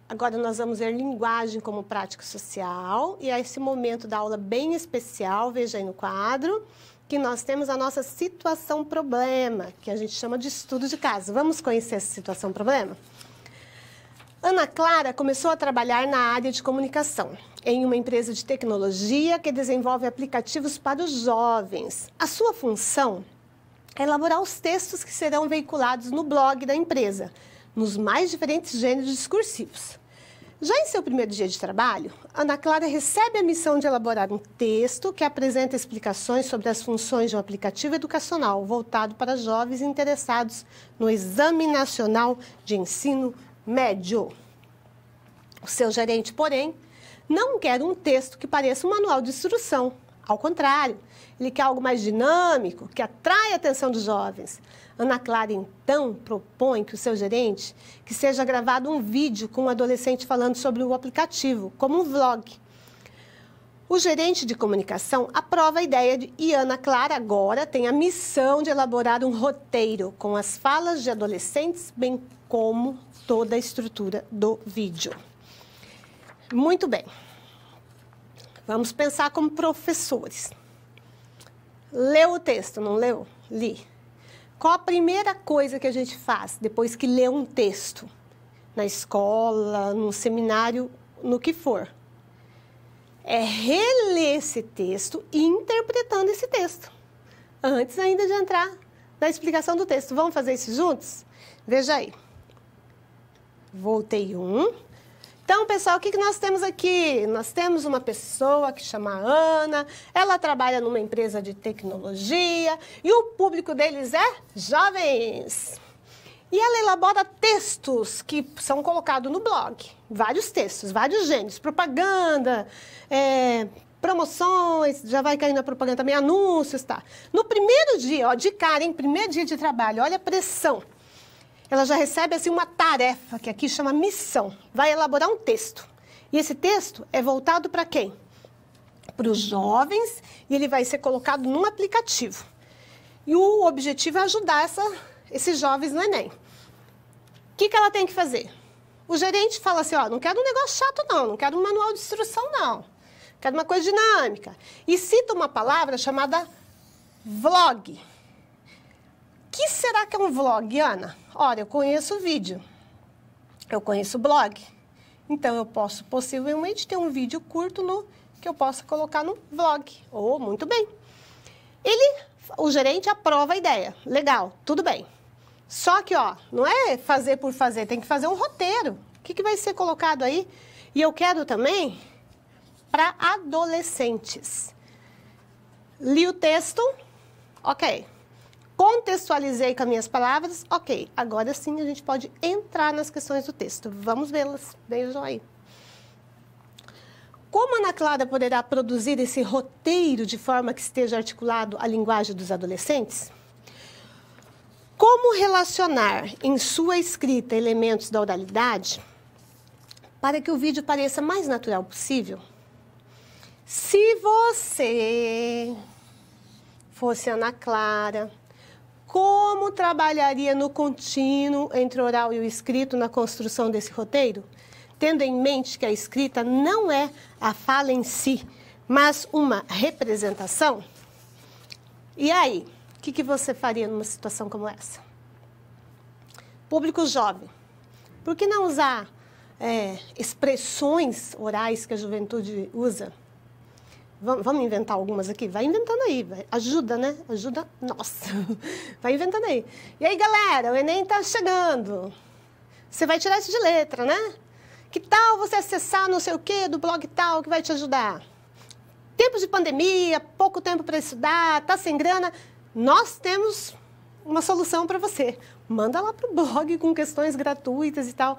Agora nós vamos ver linguagem como prática social e a esse momento da aula bem especial, veja aí no quadro, que nós temos a nossa situação-problema, que a gente chama de estudo de caso. Vamos conhecer essa situação-problema? Ana Clara começou a trabalhar na área de comunicação, em uma empresa de tecnologia que desenvolve aplicativos para os jovens. A sua função é elaborar os textos que serão veiculados no blog da empresa, nos mais diferentes gêneros discursivos. Já em seu primeiro dia de trabalho, Ana Clara recebe a missão de elaborar um texto que apresenta explicações sobre as funções de um aplicativo educacional voltado para jovens interessados no Exame Nacional de Ensino Médio. O seu gerente, porém, não quer um texto que pareça um manual de instrução. Ao contrário, ele quer algo mais dinâmico, que atrai a atenção dos jovens. Ana Clara, então, propõe que o seu gerente que seja gravado um vídeo com um adolescente falando sobre o aplicativo, como um vlog. O gerente de comunicação aprova a ideia e Ana Clara agora tem a missão de elaborar um roteiro com as falas de adolescentes, bem como toda a estrutura do vídeo. Muito bem. Vamos pensar como professores. Leu o texto, não leu? Li. Qual a primeira coisa que a gente faz depois que lê um texto? Na escola, no seminário, no que for. É reler esse texto e interpretando esse texto. Antes ainda de entrar na explicação do texto. Vamos fazer isso juntos? Veja aí. Voltei um. Então, pessoal, o que nós temos aqui? Nós temos uma pessoa que chama Ana, ela trabalha numa empresa de tecnologia e o público deles é jovens. E ela elabora textos que são colocados no blog, vários textos, vários gêneros, propaganda, promoções, já vai cair na propaganda também, anúncios, tá? No primeiro dia, ó, de cara, hein, primeiro dia de trabalho, olha a pressão. Ela já recebe assim, uma tarefa, que aqui chama missão. Vai elaborar um texto. E esse texto é voltado para quem? Para os jovens, e ele vai ser colocado num aplicativo. E o objetivo é ajudar esses jovens no Enem. O que ela tem que fazer? O gerente fala assim, ó, não quero um negócio chato não, não quero um manual de instrução não. Quero uma coisa dinâmica. E cita uma palavra chamada vlog. O que será que é um vlog, Ana? Olha, eu conheço o vídeo, eu conheço o blog, então eu posso possivelmente ter um vídeo curto que eu possa colocar no vlog. Oh, muito bem. O gerente aprova a ideia. Legal, tudo bem. Só que, ó, não é fazer por fazer, tem que fazer um roteiro. O que vai ser colocado aí? E eu quero também para adolescentes. Li o texto, ok. Contextualizei com as minhas palavras, ok. Agora sim a gente pode entrar nas questões do texto. Vamos vê-las. Vejam aí. Como a Ana Clara poderá produzir esse roteiro de forma que esteja articulado à linguagem dos adolescentes? Como relacionar em sua escrita elementos da oralidade para que o vídeo pareça mais natural possível? Se você fosse Ana Clara, como trabalharia no contínuo entre o oral e o escrito na construção desse roteiro? Tendo em mente que a escrita não é a fala em si, mas uma representação? E aí, o que você faria numa situação como essa? Público jovem. Por que não usar expressões orais que a juventude usa? Vamos inventar algumas aqui? Vai inventando aí. Ajuda, né? Ajuda. Nossa. Vai inventando aí. E aí, galera, o Enem está chegando. Você vai tirar isso de letra, né? Que tal você acessar não sei o quê do blog tal que vai te ajudar? Tempos de pandemia, pouco tempo para estudar, está sem grana, nós temos uma solução para você. Manda lá para o blog com questões gratuitas e tal.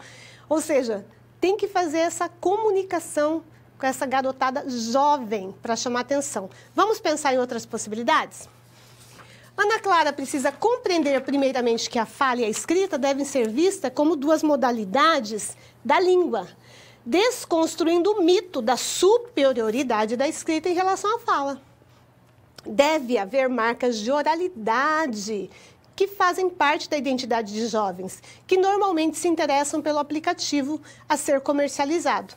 Ou seja, tem que fazer essa comunicação com essa garotada jovem para chamar atenção. Vamos pensar em outras possibilidades? Ana Clara precisa compreender primeiramente que a fala e a escrita devem ser vistas como duas modalidades da língua, desconstruindo o mito da superioridade da escrita em relação à fala. Deve haver marcas de oralidade que fazem parte da identidade de jovens, que normalmente se interessam pelo aplicativo a ser comercializado.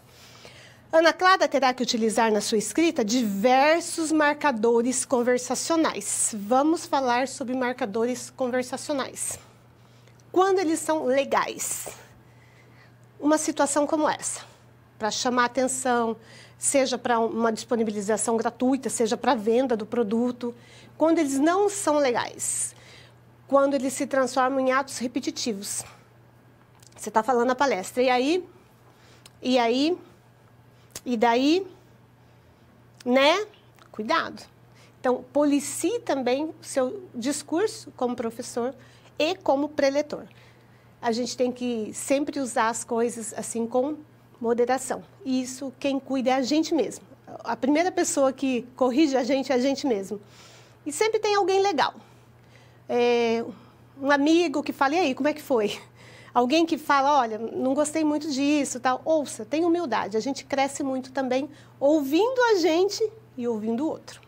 Ana Clara terá que utilizar na sua escrita diversos marcadores conversacionais. Vamos falar sobre marcadores conversacionais. Quando eles são legais. Uma situação como essa, para chamar atenção, seja para uma disponibilização gratuita, seja para a venda do produto. Quando eles não são legais, quando eles se transformam em atos repetitivos. Você está falando a palestra, e aí, e daí, né? Cuidado. Então, policie também o seu discurso como professor e como preletor. A gente tem que sempre usar as coisas assim com moderação. E isso, quem cuida é a gente mesmo. A primeira pessoa que corrige a gente é a gente mesmo. E sempre tem alguém legal. Um amigo que fala, e aí, como é que foi? Alguém que fala, olha, não gostei muito disso, tal. Ouça, tenha humildade. A gente cresce muito também ouvindo a gente e ouvindo o outro.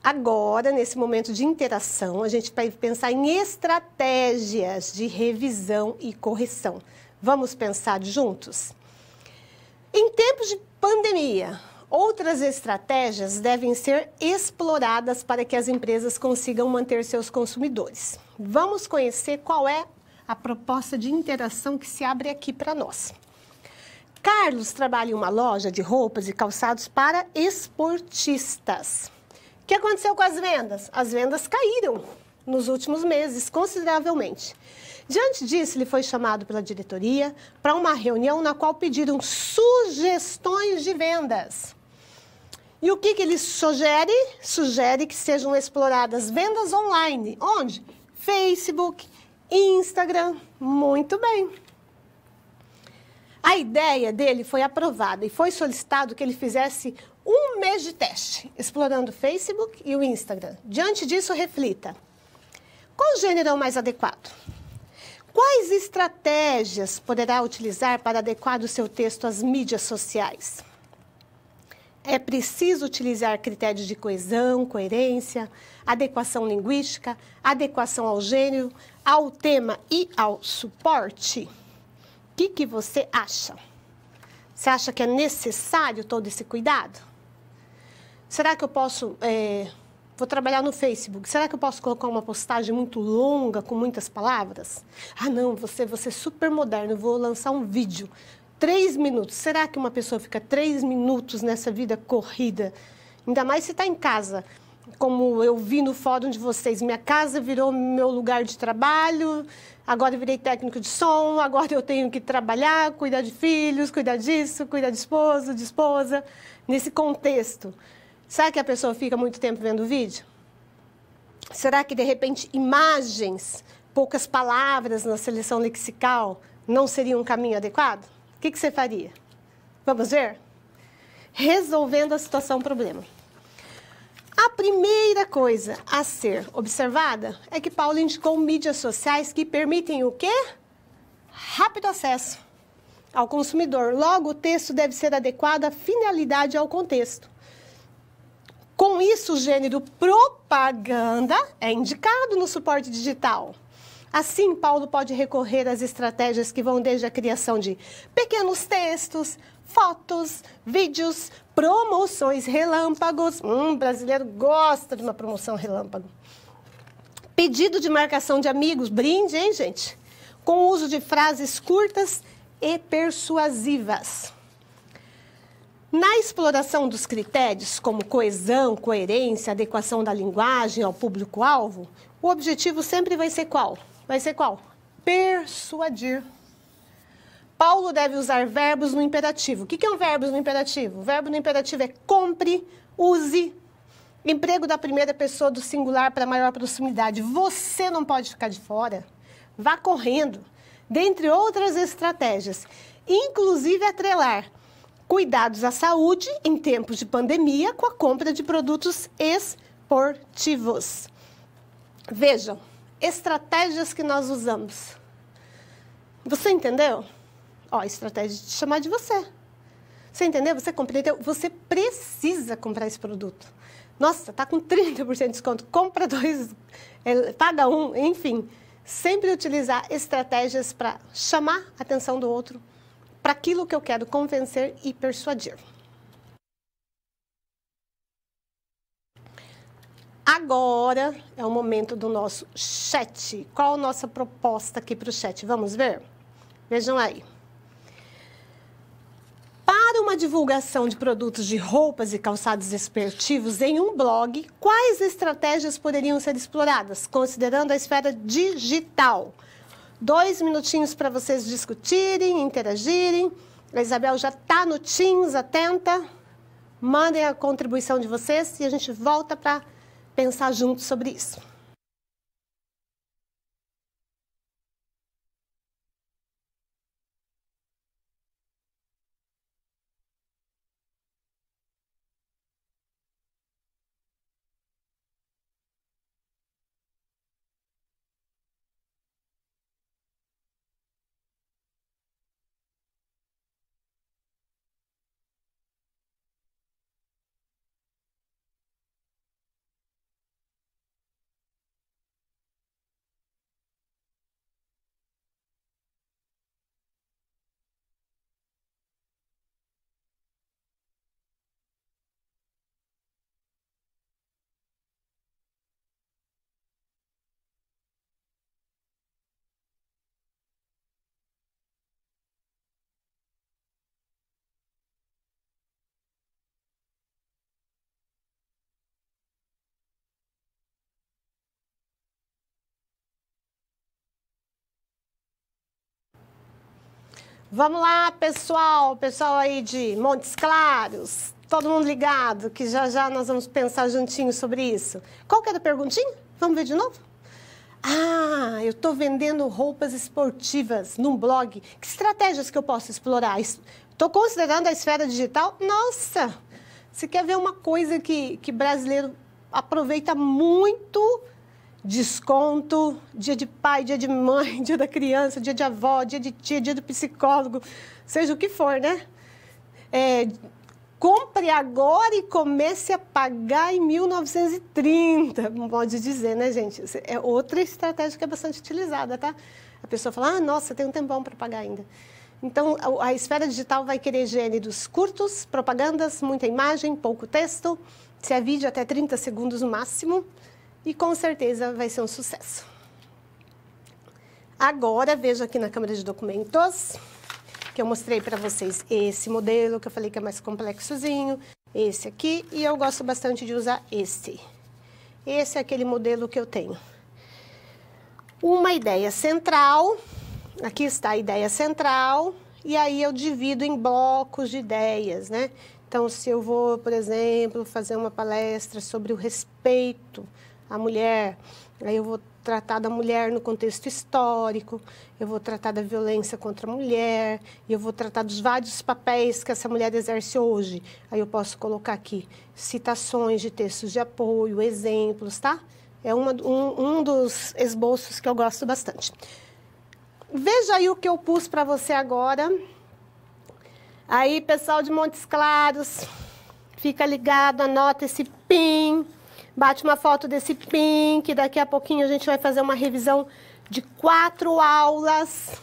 Agora, nesse momento de interação, a gente vai pensar em estratégias de revisão e correção. Vamos pensar juntos? Em tempos de pandemia, outras estratégias devem ser exploradas para que as empresas consigam manter seus consumidores. Vamos conhecer qual é a proposta de interação que se abre aqui para nós. Carlos trabalha em uma loja de roupas e calçados para esportistas. O que aconteceu com as vendas? As vendas caíram nos últimos meses, consideravelmente. Diante disso, ele foi chamado pela diretoria para uma reunião na qual pediram sugestões de vendas. E o que ele sugere? Sugere que sejam exploradas vendas online. Onde? Facebook, Instagram. Muito bem. A ideia dele foi aprovada e foi solicitado que ele fizesse um mês de teste, explorando o Facebook e o Instagram. Diante disso, reflita. Qual gênero é o mais adequado? Quais estratégias poderá utilizar para adequar o seu texto às mídias sociais? É preciso utilizar critérios de coesão, coerência, adequação linguística, adequação ao gênero, ao tema e ao suporte? O que você acha? Você acha que é necessário todo esse cuidado? Será que eu posso... Vou trabalhar no Facebook. Será que eu posso colocar uma postagem muito longa, com muitas palavras? Ah, não, vou ser super moderno, vou lançar um vídeo. 3 minutos. Será que uma pessoa fica 3 minutos nessa vida corrida? Ainda mais se está em casa. Como eu vi no fórum de vocês, minha casa virou meu lugar de trabalho, agora eu virei técnico de som, agora eu tenho que trabalhar, cuidar de filhos, cuidar disso, cuidar de esposo, de esposa. Nesse contexto, será que a pessoa fica muito tempo vendo o vídeo? Será que, de repente, imagens, poucas palavras na seleção lexical não seria um caminho adequado? O que você faria? Vamos ver? Resolvendo a situação problema. A primeira coisa a ser observada é que Paulo indicou mídias sociais que permitem o quê? Rápido acesso ao consumidor. Logo, o texto deve ser adequado à finalidade e ao contexto. Com isso, o gênero propaganda é indicado no suporte digital. Assim, Paulo pode recorrer às estratégias que vão desde a criação de pequenos textos, fotos, vídeos, promoções relâmpagos. Brasileiro gosta de uma promoção relâmpago. Pedido de marcação de amigos, brinde, hein, gente? Com o uso de frases curtas e persuasivas. Na exploração dos critérios, como coesão, coerência, adequação da linguagem ao público-alvo, o objetivo sempre vai ser qual? Vai ser qual? persuadir. Paulo deve usar verbos no imperativo. O que é um verbo no imperativo? O verbo no imperativo é compre, use, emprego da primeira pessoa do singular para maior proximidade. Você não pode ficar de fora. Vá correndo. Dentre outras estratégias, inclusive atrelar cuidados à saúde em tempos de pandemia com a compra de produtos esportivos. Vejam, estratégias que nós usamos. Você entendeu? Ó, estratégia de chamar de você. Você entendeu? Você compreendeu? Você precisa comprar esse produto. Nossa, tá com 30% de desconto. Compra 2, paga 1, enfim. Sempre utilizar estratégias para chamar a atenção do outro para aquilo que eu quero convencer e persuadir. Agora é o momento do nosso chat. Qual a nossa proposta aqui para o chat? Vamos ver? Vejam aí. Para uma divulgação de produtos de roupas e calçados esportivos em um blog, quais estratégias poderiam ser exploradas, considerando a esfera digital? 2 minutinhos para vocês discutirem, interagirem. A Isabel já está no Teams, atenta. Mandem a contribuição de vocês e a gente volta para pensar juntos sobre isso. Vamos lá, pessoal aí de Montes Claros, todo mundo ligado, que já já nós vamos pensar juntinho sobre isso. Qual que era a perguntinha? Vamos ver de novo? Ah, eu estou vendendo roupas esportivas num blog. Que estratégias que eu posso explorar? Estou considerando a esfera digital? Nossa, você quer ver uma coisa que brasileiro aproveita muito? Desconto, dia de pai, dia de mãe, dia da criança, dia de avó, dia de tia, dia do psicólogo, seja o que for, né? Compre agora e comece a pagar em 1930, pode dizer, né, gente? É outra estratégia que é bastante utilizada, tá? A pessoa fala, nossa, tem um tempão para pagar ainda. Então, a esfera digital vai querer gêneros curtos, propagandas, muita imagem, pouco texto, se é vídeo até 30 segundos no máximo, e com certeza vai ser um sucesso. Agora, veja aqui na câmera de documentos, que eu mostrei para vocês esse modelo, que eu falei que é mais complexozinho, esse aqui, e eu gosto bastante de usar esse. Esse é aquele modelo que eu tenho. Uma ideia central, aqui está a ideia central, e aí eu divido em blocos de ideias, né? Então, se eu vou, por exemplo, fazer uma palestra sobre o respeito a mulher, aí eu vou tratar da mulher no contexto histórico, eu vou tratar da violência contra a mulher, eu vou tratar dos vários papéis que essa mulher exerce hoje. Aí eu posso colocar aqui citações de textos de apoio, exemplos, tá? É um dos esboços que eu gosto bastante. Veja aí o que eu pus para você agora. Aí, pessoal de Montes Claros, fica ligado, anota esse PIN. Bate uma foto desse PIN, que daqui a pouquinho a gente vai fazer uma revisão de 4 aulas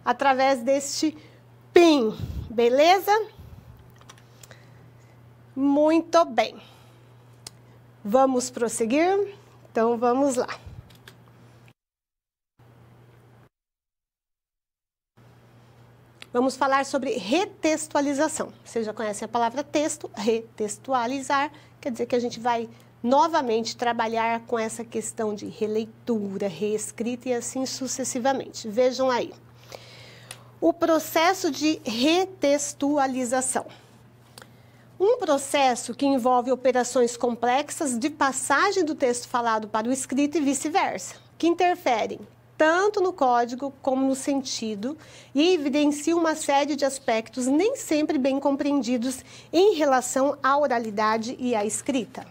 através deste PIN, beleza? Muito bem. Vamos prosseguir? Então, vamos lá. Vamos falar sobre retextualização. Vocês já conhecem a palavra texto, retextualizar, quer dizer que a gente vai novamente trabalhar com essa questão de releitura, reescrita e assim sucessivamente. Vejam aí. O processo de retextualização. Um processo que envolve operações complexas de passagem do texto falado para o escrito e vice-versa, que interferem tanto no código como no sentido e evidenciam uma série de aspectos nem sempre bem compreendidos em relação à oralidade e à escrita.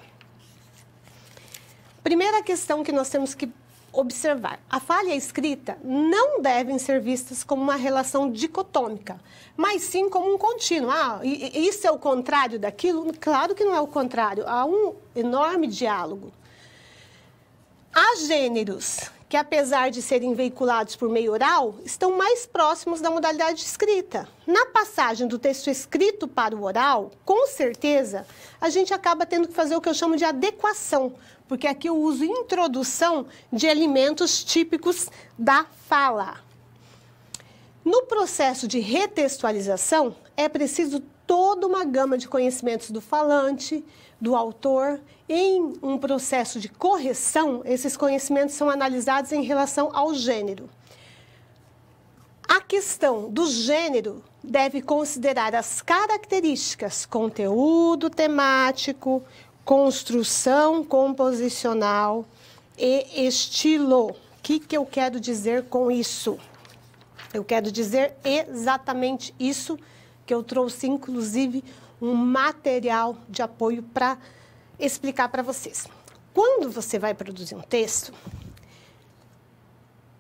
Primeira questão que nós temos que observar. A fala e a escrita não devem ser vistas como uma relação dicotômica, mas sim como um contínuo. Isso é o contrário daquilo? Claro que não é o contrário. Há um enorme diálogo. Há gêneros que, apesar de serem veiculados por meio oral, estão mais próximos da modalidade escrita. Na passagem do texto escrito para o oral, com certeza, a gente acaba tendo que fazer o que eu chamo de adequação, porque aqui eu uso introdução de elementos típicos da fala. No processo de retextualização, é preciso toda uma gama de conhecimentos do falante, do autor. Em um processo de correção, esses conhecimentos são analisados em relação ao gênero. A questão do gênero deve considerar as características, conteúdo temático, construção composicional e estilo. O que eu quero dizer com isso? Eu quero dizer exatamente isso, que eu trouxe, inclusive, um material de apoio para explicar para vocês. Quando você vai produzir um texto,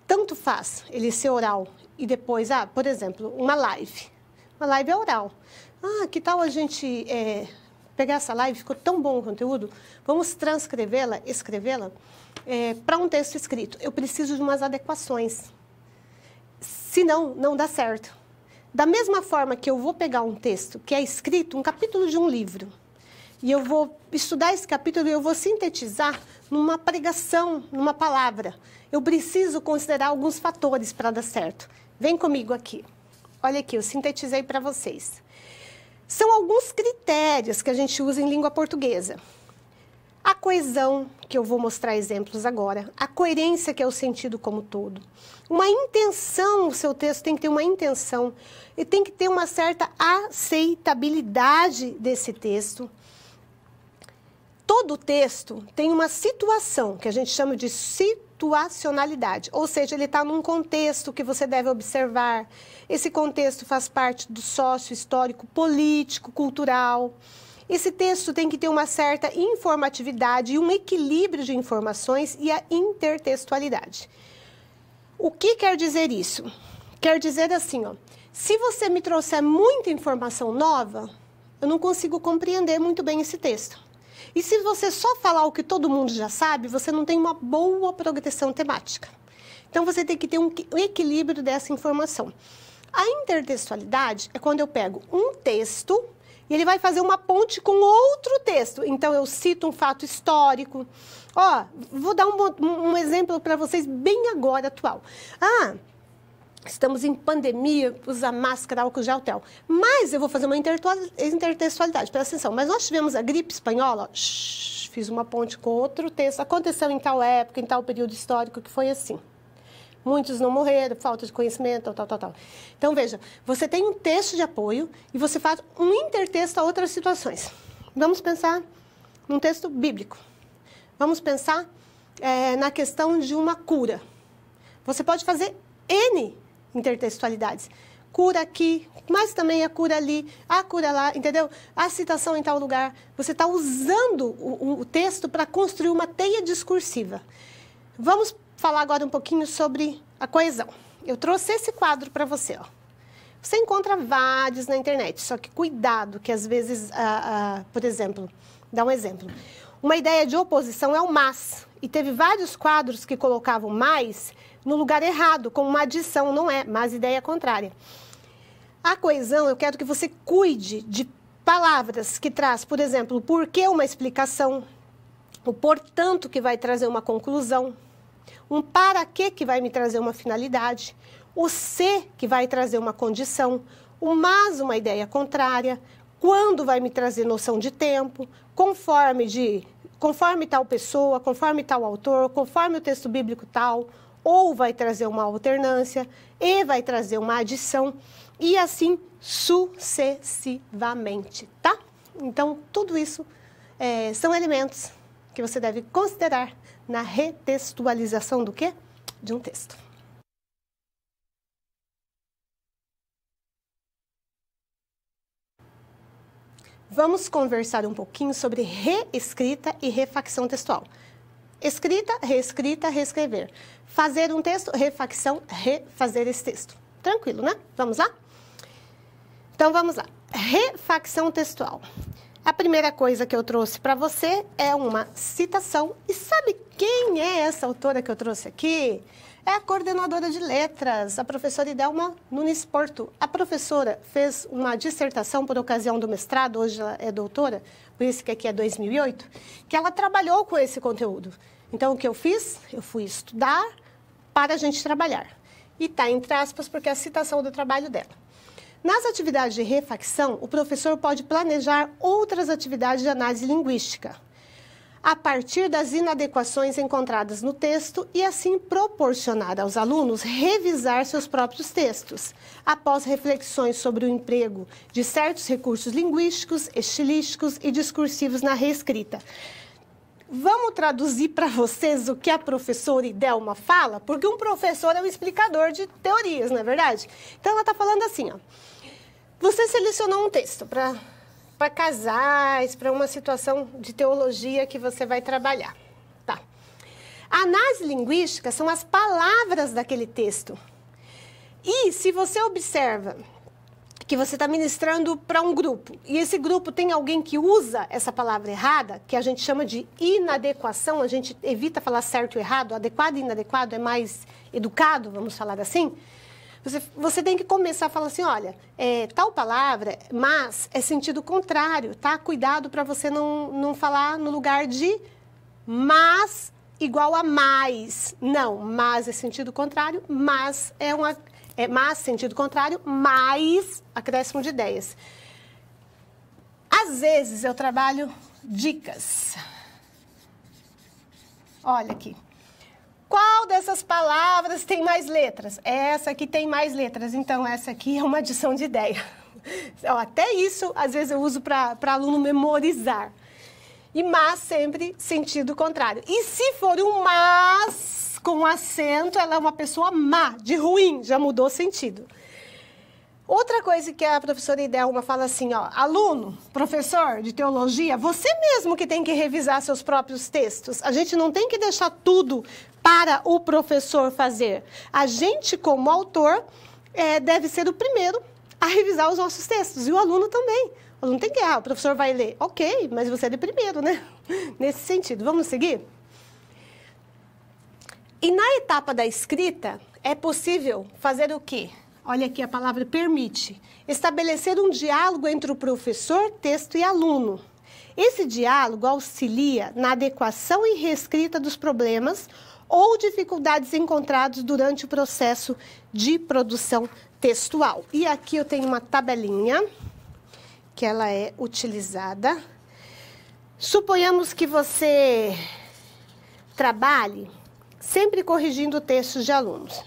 tanto faz ele ser oral e depois, por exemplo, uma live. Uma live é oral. Que tal a gente pegar essa live, ficou tão bom o conteúdo, vamos transcrevê-la, escrevê-la para um texto escrito. Eu preciso de umas adequações. Senão, não dá certo. Da mesma forma que eu vou pegar um texto que é escrito, um capítulo de um livro, e eu vou estudar esse capítulo e eu vou sintetizar numa pregação, numa palavra. Eu preciso considerar alguns fatores para dar certo. Vem comigo aqui. Olha aqui, eu sintetizei para vocês. São alguns critérios que a gente usa em língua portuguesa. A coesão, que eu vou mostrar exemplos agora. A coerência, que é o sentido como todo. Uma intenção, o seu texto tem que ter uma intenção. E tem que ter uma certa aceitabilidade desse texto. Todo texto tem uma situação, que a gente chama de situacionalidade. Ou seja, ele está num contexto que você deve observar. Esse contexto faz parte do sócio-histórico, político, cultural. Esse texto tem que ter uma certa informatividade e um equilíbrio de informações e a intertextualidade. O que quer dizer isso? Quer dizer assim, se você me trouxer muita informação nova, eu não consigo compreender muito bem esse texto. E se você só falar o que todo mundo já sabe, você não tem uma boa progressão temática. Então, você tem que ter um equilíbrio dessa informação. A intertextualidade é quando eu pego um texto e ele vai fazer uma ponte com outro texto. Então, eu cito um fato histórico. Vou dar um exemplo para vocês bem agora, atual. Estamos em pandemia, usar máscara, álcool gel, mas eu vou fazer uma intertextualidade, presta atenção. Mas nós tivemos a gripe espanhola, fiz uma ponte com outro texto. Aconteceu em tal época, em tal período histórico, que foi assim. Muitos não morreram, falta de conhecimento, tal. Então, veja, você tem um texto de apoio e você faz um intertexto a outras situações. Vamos pensar num texto bíblico. Vamos pensar na questão de uma cura. Você pode fazer N intertextualidades. Cura aqui, mas também a cura ali, a cura lá, entendeu? A citação em tal lugar. Você está usando o texto para construir uma teia discursiva. Vamos falar agora um pouquinho sobre a coesão. Eu trouxe esse quadro para você. Você encontra vários na internet, só que cuidado, que às vezes, por exemplo, dá um exemplo. Uma ideia de oposição é o mas, e teve vários quadros que colocavam mais no lugar errado, como uma adição, não é, mas ideia contrária. A coesão, eu quero que você cuide de palavras que traz, por exemplo, o porquê uma explicação, o portanto que vai trazer uma conclusão, um para que vai me trazer uma finalidade, o se que vai trazer uma condição, o mas uma ideia contrária, quando vai me trazer noção de tempo, conforme tal pessoa, conforme tal autor, conforme o texto bíblico tal, ou vai trazer uma alternância, e vai trazer uma adição, e assim sucessivamente, tá? Então, tudo isso são elementos que você deve considerar na retextualização do quê? De um texto. Vamos conversar um pouquinho sobre reescrita e refacção textual. Escrita, reescrita, reescrever. Fazer um texto, refacção, refazer esse texto. Tranquilo, né? Vamos lá? Então, vamos lá. Refacção textual. A primeira coisa que eu trouxe para você é uma citação. E sabe quem é essa autora que eu trouxe aqui? É a coordenadora de letras, a professora Idelma Nunes Porto. A professora fez uma dissertação por ocasião do mestrado, hoje ela é doutora, por isso que aqui é 2008, que ela trabalhou com esse conteúdo. Então, o que eu fiz? Eu fui estudar para a gente trabalhar. E está entre aspas, porque é a citação do trabalho dela. Nas atividades de refacção, o professor pode planejar outras atividades de análise linguística, a partir das inadequações encontradas no texto e assim proporcionar aos alunos revisar seus próprios textos, após reflexões sobre o emprego de certos recursos linguísticos, estilísticos e discursivos na reescrita. Vamos traduzir para vocês o que a professora Idelma fala? Porque um professor é um explicador de teorias, não é verdade? Então, ela está falando assim, ó. Você selecionou um texto para casais, para uma situação de teologia que você vai trabalhar. Tá. A análise linguística são as palavras daquele texto. E se você observa que você está ministrando para um grupo, e esse grupo tem alguém que usa essa palavra errada, que a gente chama de inadequação, a gente evita falar certo e errado, adequado e inadequado é mais educado, vamos falar assim. Você tem que começar a falar assim, olha, tal palavra, mas é sentido contrário, tá? Cuidado para você não falar no lugar de mas igual a mais. Não, mas é sentido contrário, mas mas sentido contrário, mais acréscimo de ideias. Às vezes eu trabalho dicas. Olha aqui. Qual dessas palavras tem mais letras? Essa aqui tem mais letras, então essa aqui é uma adição de ideia. Até isso, às vezes, eu uso para aluno memorizar. E mas sempre sentido contrário. E se for um mas com acento, ela é uma pessoa má, de ruim, já mudou o sentido. Outra coisa que a professora Idelma fala assim, ó, aluno, professor de teologia, você mesmo que tem que revisar seus próprios textos. A gente não tem que deixar tudo para o professor fazer. A gente, como autor, deve ser o primeiro a revisar os nossos textos. E o aluno também. O aluno tem que, o professor vai ler. Ok, mas você é de primeiro, né? Nesse sentido. Vamos seguir? E na etapa da escrita, é possível fazer o quê? Olha aqui a palavra permite. Estabelecer um diálogo entre o professor, texto e aluno. Esse diálogo auxilia na adequação e reescrita dos problemas ou dificuldades encontrados durante o processo de produção textual. E aqui eu tenho uma tabelinha que ela é utilizada. Suponhamos que você trabalhe sempre corrigindo textos de alunos.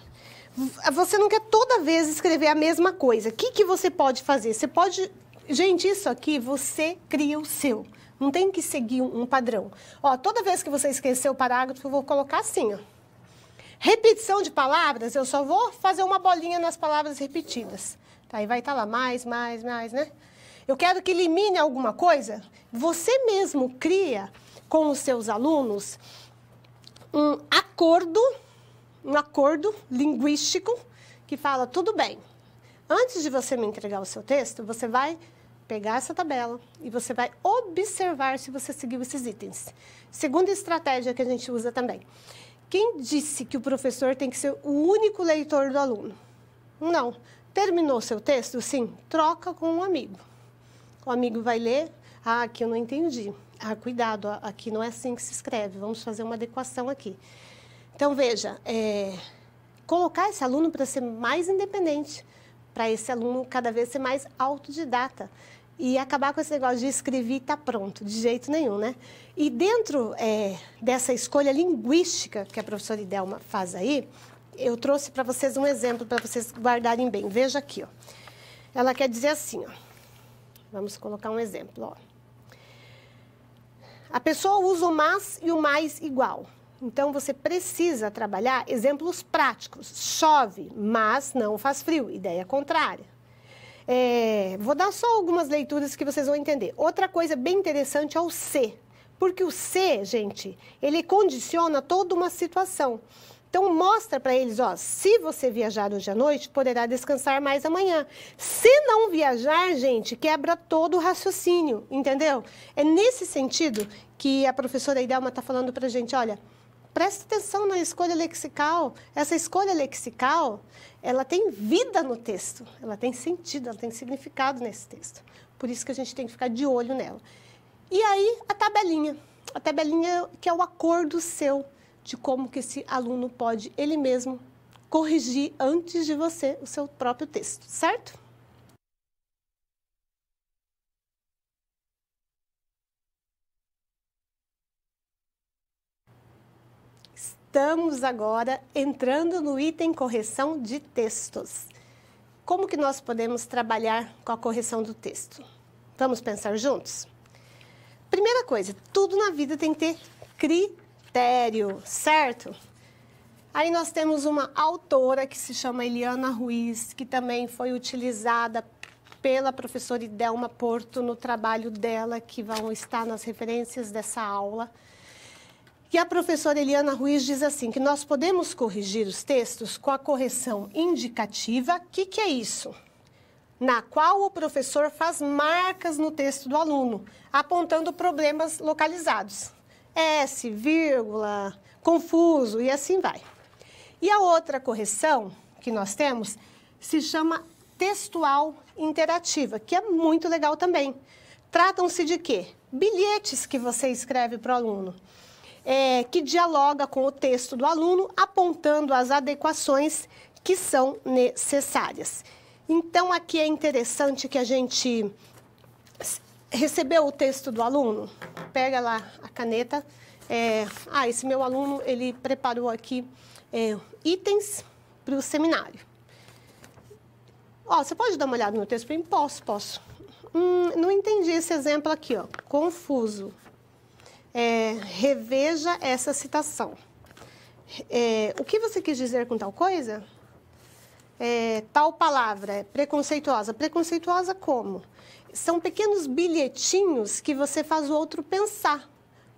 Você não quer toda vez escrever a mesma coisa. O que você pode fazer? Você pode... Gente, isso aqui você cria o seu. Não tem que seguir um padrão. Ó, toda vez que você esquecer o parágrafo, eu vou colocar assim, ó. Repetição de palavras, eu só vou fazer uma bolinha nas palavras repetidas. Tá, aí vai estar lá mais, né? Eu quero que elimine alguma coisa. Você mesmo cria com os seus alunos um acordo linguístico que fala, tudo bem, antes de você me entregar o seu texto, você vai pegar essa tabela e você vai observar se você seguiu esses itens. Segunda estratégia que a gente usa também. Quem disse que o professor tem que ser o único leitor do aluno? Não. Terminou seu texto? Sim. Troca com um amigo. O amigo vai ler, aqui eu não entendi. Cuidado, aqui não é assim que se escreve, vamos fazer uma adequação aqui. Então, veja, colocar esse aluno para ser mais independente, para esse aluno cada vez ser mais autodidata. e acabar com esse negócio de escrever e tá pronto, de jeito nenhum, né? E dentro dessa escolha linguística que a professora Idelma faz aí, eu trouxe para vocês um exemplo para vocês guardarem bem. Veja aqui, ó. Ela quer dizer assim, ó. Vamos colocar um exemplo, ó. A pessoa usa o mas e o mais igual. Então, você precisa trabalhar exemplos práticos. Chove, mas não faz frio. Ideia contrária. Vou dar só algumas leituras que vocês vão entender. Outra coisa bem interessante é o se. Porque o se, gente, ele condiciona toda uma situação. Então, mostra para eles, ó, se você viajar hoje à noite, poderá descansar mais amanhã. Se não viajar, gente, quebra todo o raciocínio, entendeu? É nesse sentido que a professora Idelma está falando para a gente, olha, presta atenção na escolha lexical. Essa escolha lexical, ela tem vida no texto, ela tem sentido, ela tem significado nesse texto. Por isso que a gente tem que ficar de olho nela. E aí, a tabelinha que é o acordo seu, de como que esse aluno pode, ele mesmo, corrigir antes de você o seu próprio texto, certo? Estamos agora entrando no item correção de textos. Como que nós podemos trabalhar com a correção do texto? Vamos pensar juntos? Primeira coisa, tudo na vida tem que ter critério, certo? Aí nós temos uma autora que se chama Eliana Ruiz, que também foi utilizada pela professora Idelma Porto no trabalho dela, que vão estar nas referências dessa aula. E a professora Eliana Ruiz diz assim, que nós podemos corrigir os textos com a correção indicativa. O que é isso? Na qual o professor faz marcas no texto do aluno, apontando problemas localizados. S, vírgula, confuso e assim vai. E a outra correção que nós temos se chama textual interativa, que é muito legal também. Tratam-se de quê? Bilhetes que você escreve para o aluno, que dialoga com o texto do aluno, apontando as adequações que são necessárias. Então, aqui é interessante que a gente recebeu o texto do aluno, pega lá a caneta. Esse meu aluno, ele preparou aqui itens para o seminário. Ó, você pode dar uma olhada no texto para mim? Posso. Não entendi esse exemplo aqui, ó. Confuso. Reveja essa citação. O que você quis dizer com tal coisa? Tal palavra, preconceituosa. Preconceituosa como? São pequenos bilhetinhos que você faz o outro pensar.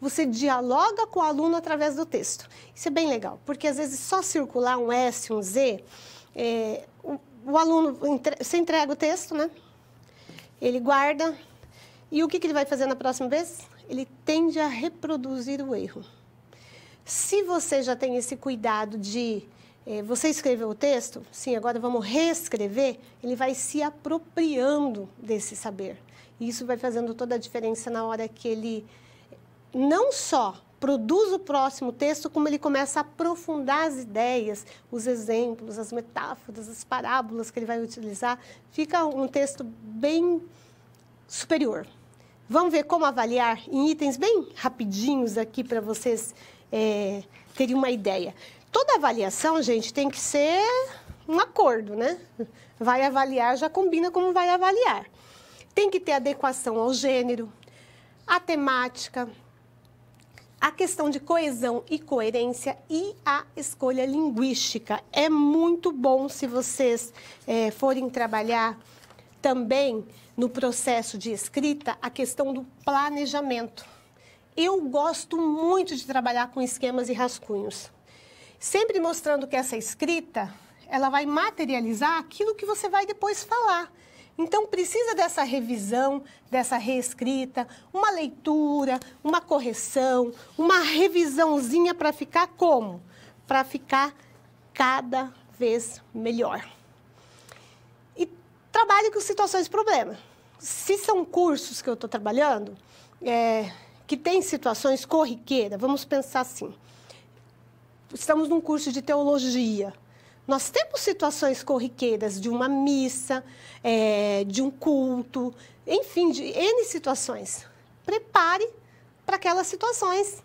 Você dialoga com o aluno através do texto. Isso é bem legal, porque às vezes só circular um S, um Z, o aluno, você entrega o texto, né? Ele guarda, e o que ele vai fazer na próxima vez? Ele tende a reproduzir o erro. Se você já tem esse cuidado de você escreveu o texto, sim, agora vamos reescrever, ele vai se apropriando desse saber. E isso vai fazendo toda a diferença na hora que ele não só produz o próximo texto, como ele começa a aprofundar as ideias, os exemplos, as metáforas, as parábolas que ele vai utilizar. Fica um texto bem superior. Vamos ver como avaliar em itens bem rapidinhos aqui para vocês terem uma ideia. Toda avaliação, gente, tem que ser um acordo, né? Vai avaliar, já combina como vai avaliar. Tem que ter adequação ao gênero, a temática, a questão de coesão e coerência e a escolha linguística. É muito bom se vocês forem trabalhar também no processo de escrita a questão do planejamento. Eu gosto muito de trabalhar com esquemas e rascunhos. Sempre mostrando que essa escrita, ela vai materializar aquilo que você vai depois falar. Então, precisa dessa revisão, dessa reescrita, uma leitura, uma correção, uma revisãozinha para ficar como? Para ficar cada vez melhor. E trabalhe com situações de problema. Se são cursos que eu estou trabalhando, que tem situações corriqueiras, vamos pensar assim. Estamos num curso de teologia. Nós temos situações corriqueiras de uma missa, de um culto, enfim, de N situações. Prepare para aquelas situações.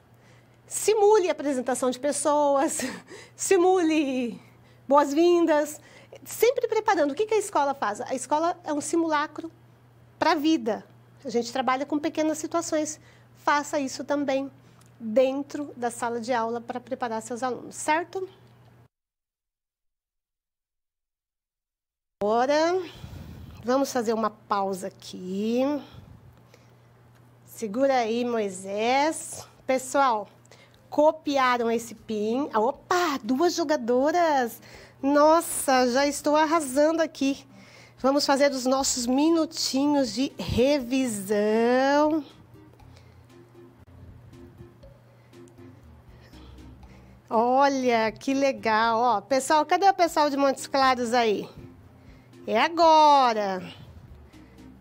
Simule a apresentação de pessoas, simule boas-vindas, sempre preparando. O que a escola faz? A escola é um simulacro para a vida. A gente trabalha com pequenas situações. Faça isso também dentro da sala de aula para preparar seus alunos, certo? Agora, vamos fazer uma pausa aqui. Segura aí, Moisés. Pessoal, copiaram esse PIN. Opa, 2 jogadoras. Nossa, já estou arrasando aqui. Vamos fazer os nossos minutinhos de revisão. Olha, que legal. Ó, pessoal, cadê o pessoal de Montes Claros aí? É agora.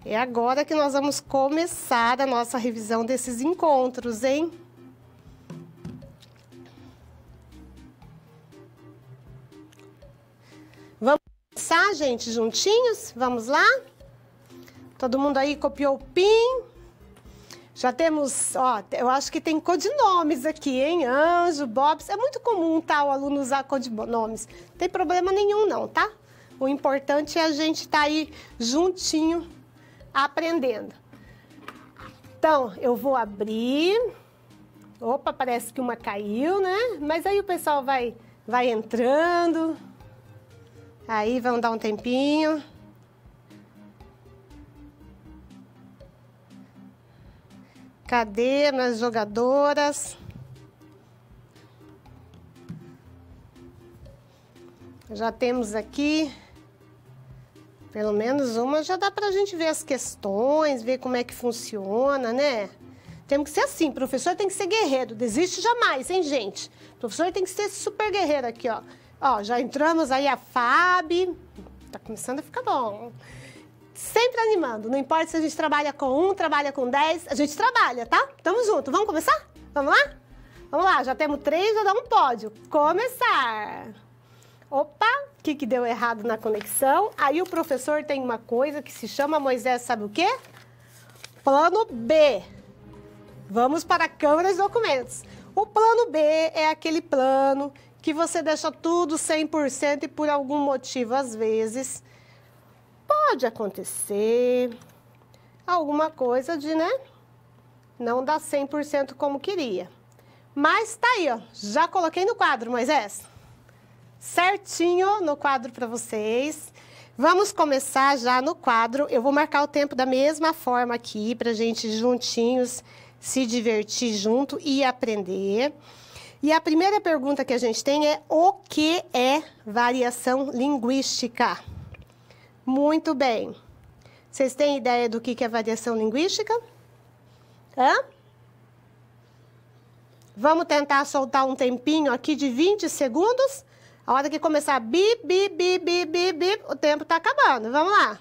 É agora que nós vamos começar a nossa revisão desses encontros, hein? Vamos começar, gente, juntinhos? Vamos lá? Todo mundo aí copiou o PIN? Já temos, ó, eu acho que tem codinomes aqui, hein? Anjo, Bobs. É muito comum, tá, o aluno usar codinomes. Não tem problema nenhum, não, tá? O importante é a gente estar aí juntinho, aprendendo. Então, eu vou abrir. Opa, parece que uma caiu, né? Mas aí o pessoal vai entrando. Aí, vamos dar um tempinho. Cadê as jogadoras? Já temos aqui, pelo menos uma, já dá pra gente ver as questões, ver como é que funciona, né? Temos que ser assim, professor tem que ser guerreiro, desiste jamais, hein, gente? Professor tem que ser super guerreiro aqui, ó. Ó, já entramos aí a Fábio, tá começando a ficar bom. Sempre animando, não importa se a gente trabalha com 1, trabalha com 10, a gente trabalha, tá? Tamo junto, vamos começar? Vamos lá? Vamos lá, já temos 3, já dá um pódio. Começar! Opa, o que deu errado na conexão? Aí o professor tem uma coisa que se chama, Moisés, sabe o quê? Plano B. Vamos para a câmera de documentos. O plano B é aquele plano que você deixa tudo 100% e por algum motivo, às vezes, pode acontecer alguma coisa de, né, não dar 100% como queria. Mas tá aí, ó, já coloquei no quadro, Moisés. Certinho no quadro para vocês. Vamos começar já no quadro. Eu vou marcar o tempo da mesma forma aqui para a gente juntinhos se divertir junto e aprender. E a primeira pergunta que a gente tem é: o que é variação linguística? Muito bem. Vocês têm ideia do que é variação linguística? Hã? Vamos tentar soltar um tempinho aqui de 20 segundos. A hora que começar bip, bip, bip, bip, bip, bip, o tempo está acabando. Vamos lá.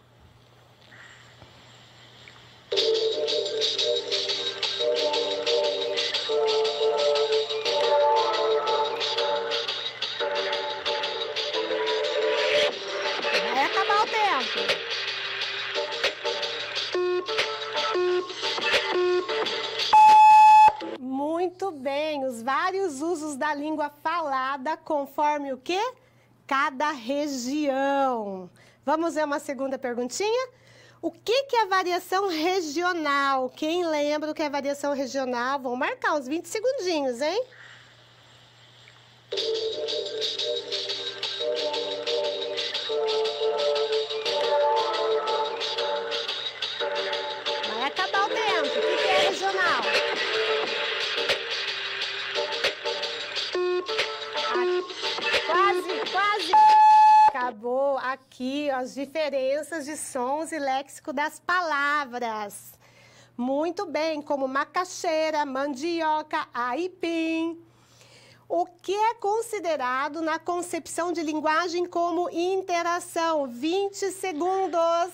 Vai acabar o tempo. Muito bem, os vários usos da língua falada conforme o quê? Cada região. Vamos ver uma segunda perguntinha? O que é variação regional? Quem lembra o que é variação regional? Vamos marcar uns 20 segundinhos, hein? Vai acabar o tempo. O que é regional? Quase. Acabou aqui as diferenças de sons e léxico das palavras. Muito bem, como macaxeira, mandioca, aipim. O que é considerado na concepção de linguagem como interação? 20 segundos.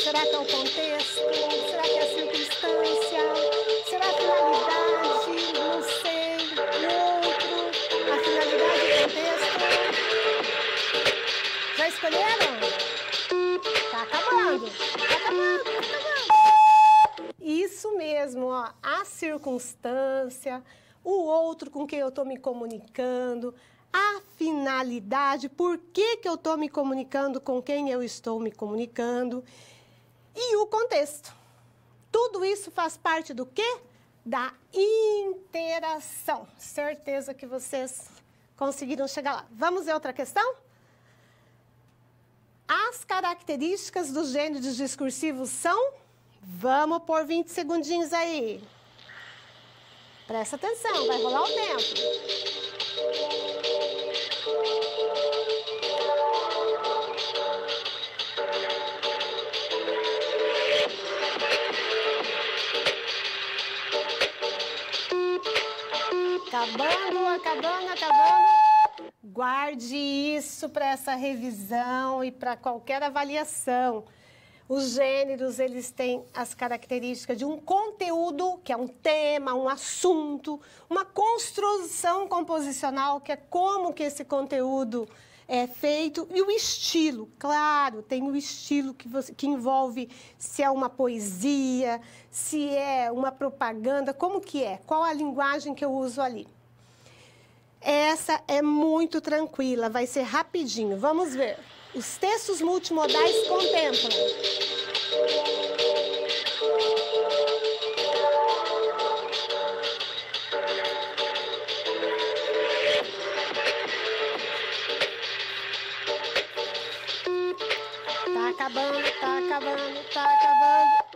Será que é o contexto? Será que é a circunstância? Será a finalidade? Não sei. Outro. A finalidade e o contexto. escolheram? Tá acabando, tá acabando, tá acabando. Isso mesmo, ó, a circunstância, o outro com quem eu estou me comunicando, a finalidade, por que eu estou me comunicando com quem eu estou me comunicando e o contexto. Tudo isso faz parte do quê? Da interação. Certeza que vocês conseguiram chegar lá. Vamos ver outra questão? As características dos gêneros discursivos são... Vamos por 20 segundinhos aí. Presta atenção, vai rolar o tempo. Acabando. Guarde isso para essa revisão e para qualquer avaliação. Os gêneros, eles têm as características de um conteúdo, que é um tema, um assunto, uma construção composicional, que é como que esse conteúdo é feito, e o estilo, claro, tem o estilo que envolve se é uma poesia, se é uma propaganda, como que é, qual a linguagem que eu uso ali. Essa é muito tranquila, vai ser rapidinho, vamos ver. Os textos multimodais contemplam tá acabando,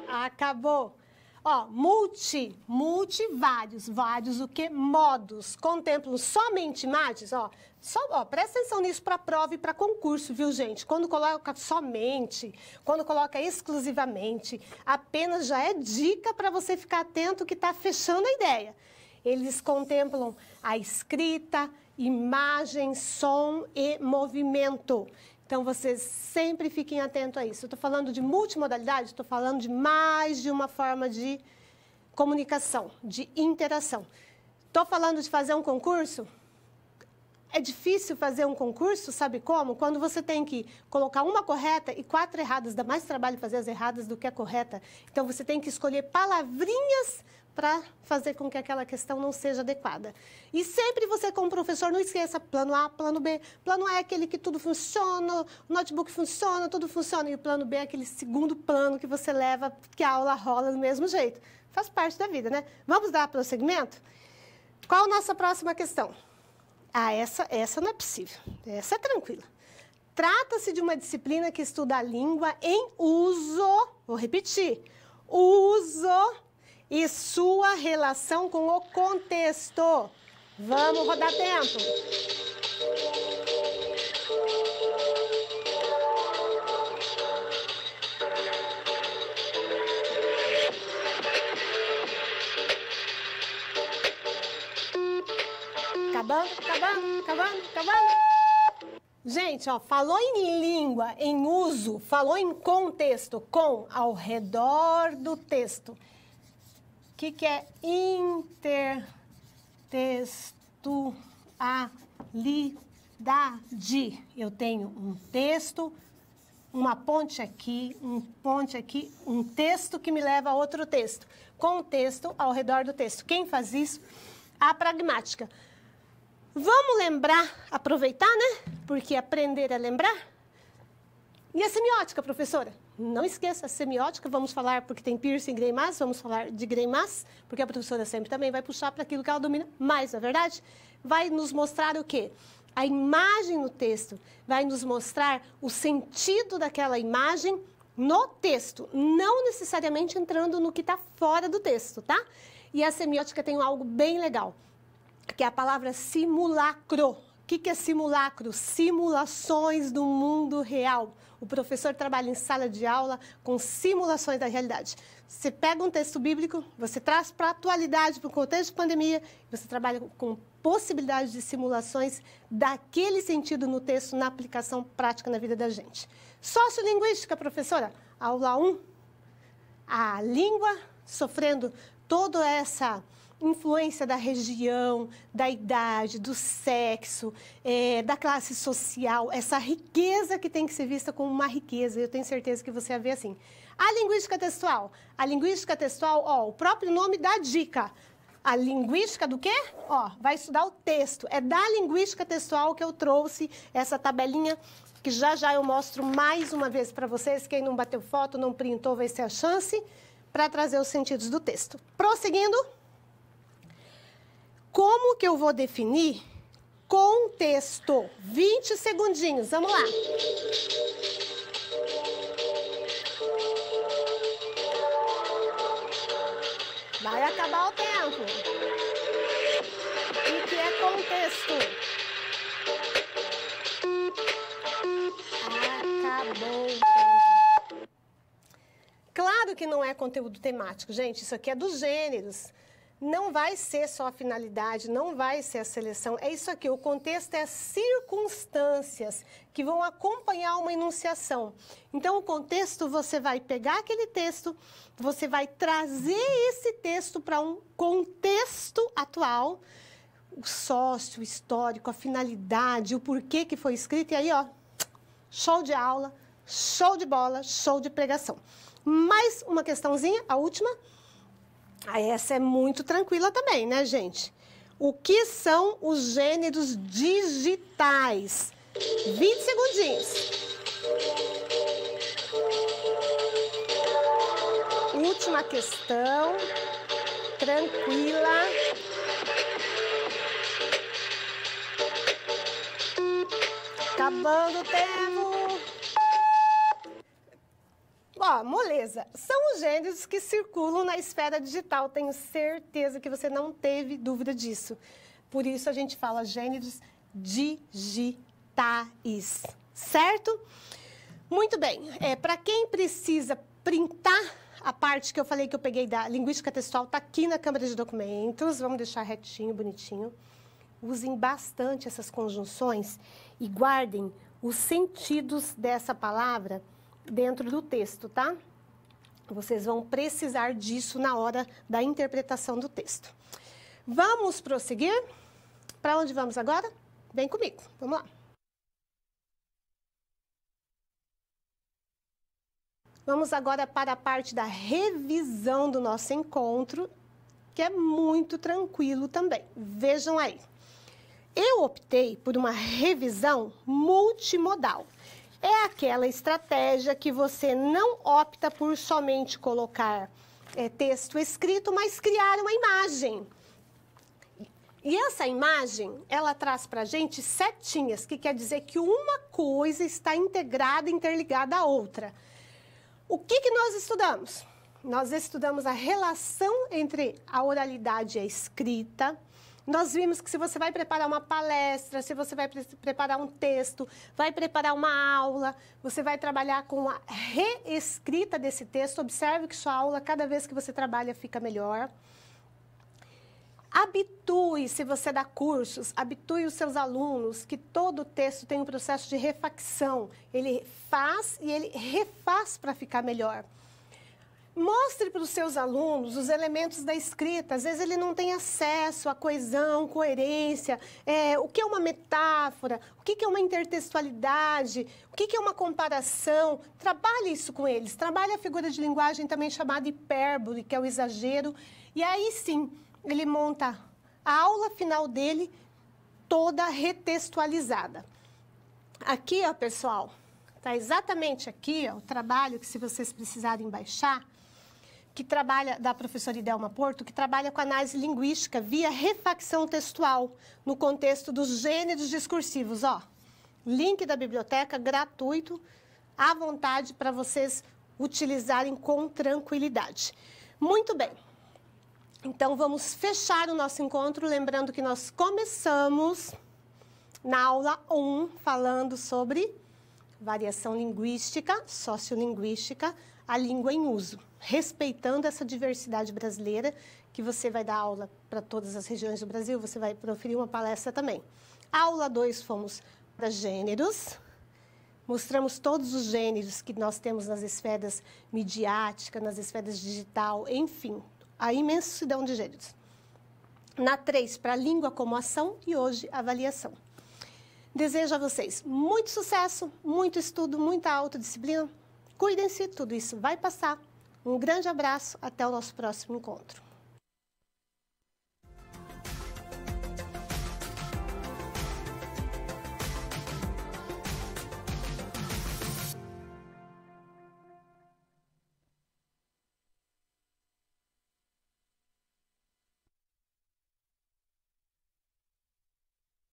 acabou. Ó, vários, o que? Modos, contemplam somente imagens, ó, presta atenção nisso para prova e para concurso, viu, gente? Quando coloca somente, quando coloca exclusivamente, apenas já é dica para você ficar atento que está fechando a ideia. Eles contemplam a escrita, imagem, som e movimento. Então, vocês sempre fiquem atentos a isso. Eu estou falando de multimodalidade, estou falando de mais de uma forma de comunicação, de interação. Estou falando de fazer um concurso? É difícil fazer um concurso, sabe como? Quando você tem que colocar uma correta e 4 erradas, dá mais trabalho fazer as erradas do que a correta. Então, você tem que escolher palavrinhas para fazer com que aquela questão não seja adequada. E sempre você, como professor, não esqueça plano A, plano B. Plano A é aquele que tudo funciona, o notebook funciona, tudo funciona. E o plano B é aquele segundo plano que você leva, que a aula rola do mesmo jeito. Faz parte da vida, né? Vamos dar prosseguimento? Qual a nossa próxima questão? Ah, essa não é possível. Essa é tranquila. Trata-se de uma disciplina que estuda a língua em uso, vou repetir, uso e sua relação com o contexto. Vamos rodar tempo. Acabando. Gente, ó, falou em língua, em uso, falou em contexto, com, ao redor do texto. O que é intertextualidade? Eu tenho um texto, uma ponte aqui, um texto que me leva a outro texto. Contexto ao redor do texto. Quem faz isso? A pragmática. Vamos lembrar, aproveitar, né? Porque aprender é lembrar. E a semiótica, professora? Não esqueça, a semiótica, vamos falar, porque tem Peirce e Greimas, vamos falar de Greimas, porque a professora sempre também vai puxar para aquilo que ela domina mais, na verdade? Vai nos mostrar o quê? A imagem no texto, vai nos mostrar o sentido daquela imagem no texto, não necessariamente entrando no que está fora do texto, tá? E a semiótica tem algo bem legal, que é a palavra simulacro. O que é simulacro? Simulações do mundo real. O professor trabalha em sala de aula com simulações da realidade. Você pega um texto bíblico, você traz para a atualidade, para o contexto de pandemia, você trabalha com possibilidades de simulações daquele sentido no texto, na aplicação prática na vida da gente. Sociolinguística, professora, aula 1. A língua sofrendo toda essa influência da região, da idade, do sexo, da classe social, essa riqueza que tem que ser vista como uma riqueza. Eu tenho certeza que você vai ver assim. A linguística textual. A linguística textual, ó, o próprio nome dá dica. A linguística do quê? Ó, vai estudar o texto. É da linguística textual que eu trouxe essa tabelinha, que já já eu mostro mais uma vez para vocês. Quem não bateu foto, não printou, vai ser a chance para trazer os sentidos do texto. Prosseguindo. Como que eu vou definir contexto? 20 segundinhos, vamos lá. Vai acabar o tempo. O que é contexto? Acabou o tempo. Claro que não é conteúdo temático, gente. Isso aqui é dos gêneros. Não vai ser só a finalidade, não vai ser a seleção. É isso aqui, o contexto é as circunstâncias que vão acompanhar uma enunciação. Então, o contexto, você vai pegar aquele texto, você vai trazer esse texto para um contexto atual, o sócio, o histórico, a finalidade, o porquê que foi escrito. E aí, ó, show de aula, show de bola, show de pregação. Mais uma questãozinha, a última. Essa é muito tranquila também, né, gente? O que são os gêneros digitais? 20 segundinhos. Última questão. Tranquila. Acabando o tempo. Ó, moleza. São os gêneros que circulam na esfera digital. Tenho certeza que você não teve dúvida disso. Por isso a gente fala gêneros digitais, certo? Muito bem. Para quem precisa printar a parte que eu falei que eu peguei da linguística textual, está aqui na Câmara de Documentos. Vamos deixar retinho, bonitinho. Usem bastante essas conjunções e guardem os sentidos dessa palavra dentro do texto, tá? Vocês vão precisar disso na hora da interpretação do texto. Vamos prosseguir? Para onde vamos agora? Vem comigo, vamos lá. Vamos agora para a parte da revisão do nosso encontro, que é muito tranquilo também. Vejam aí. Eu optei por uma revisão multimodal. É aquela estratégia que você não opta por somente colocar texto escrito, mas criar uma imagem. E essa imagem, ela traz para a gente setinhas, que quer dizer que uma coisa está integrada, interligada à outra. O que nós estudamos? Nós estudamos a relação entre a oralidade e a escrita. Nós vimos que se você vai preparar uma palestra, se você vai preparar um texto, vai preparar uma aula, você vai trabalhar com a reescrita desse texto. Observe que sua aula, cada vez que você trabalha, fica melhor. Habitue, se você dá cursos, habitue os seus alunos que todo texto tem um processo de refacção. Ele faz e ele refaz para ficar melhor. Mostre para os seus alunos os elementos da escrita. Às vezes ele não tem acesso à coesão, coerência, o que é uma metáfora, o que é uma intertextualidade, o que é uma comparação. Trabalhe isso com eles. Trabalhe a figura de linguagem também chamada hipérbole, que é o exagero. E aí sim, ele monta a aula final dele toda retextualizada. Aqui, ó, pessoal, está exatamente aqui, ó, o trabalho que, se vocês precisarem baixar, que trabalha, da professora Idelma Porto, que trabalha com análise linguística via refacção textual, no contexto dos gêneros discursivos. Ó, link da biblioteca, gratuito, à vontade para vocês utilizarem com tranquilidade. Muito bem. Então, vamos fechar o nosso encontro, lembrando que nós começamos na aula 1, falando sobre variação linguística, sociolinguística, a língua em uso, respeitando essa diversidade brasileira, que você vai dar aula para todas as regiões do Brasil, você vai proferir uma palestra também. Aula 2, fomos para gêneros, mostramos todos os gêneros que nós temos nas esferas midiáticas, nas esferas digital, enfim, a imensidão de gêneros. Na 3, para língua como ação e hoje avaliação. Desejo a vocês muito sucesso, muito estudo, muita autodisciplina. Cuidem-se, tudo isso vai passar. Um grande abraço, até o nosso próximo encontro.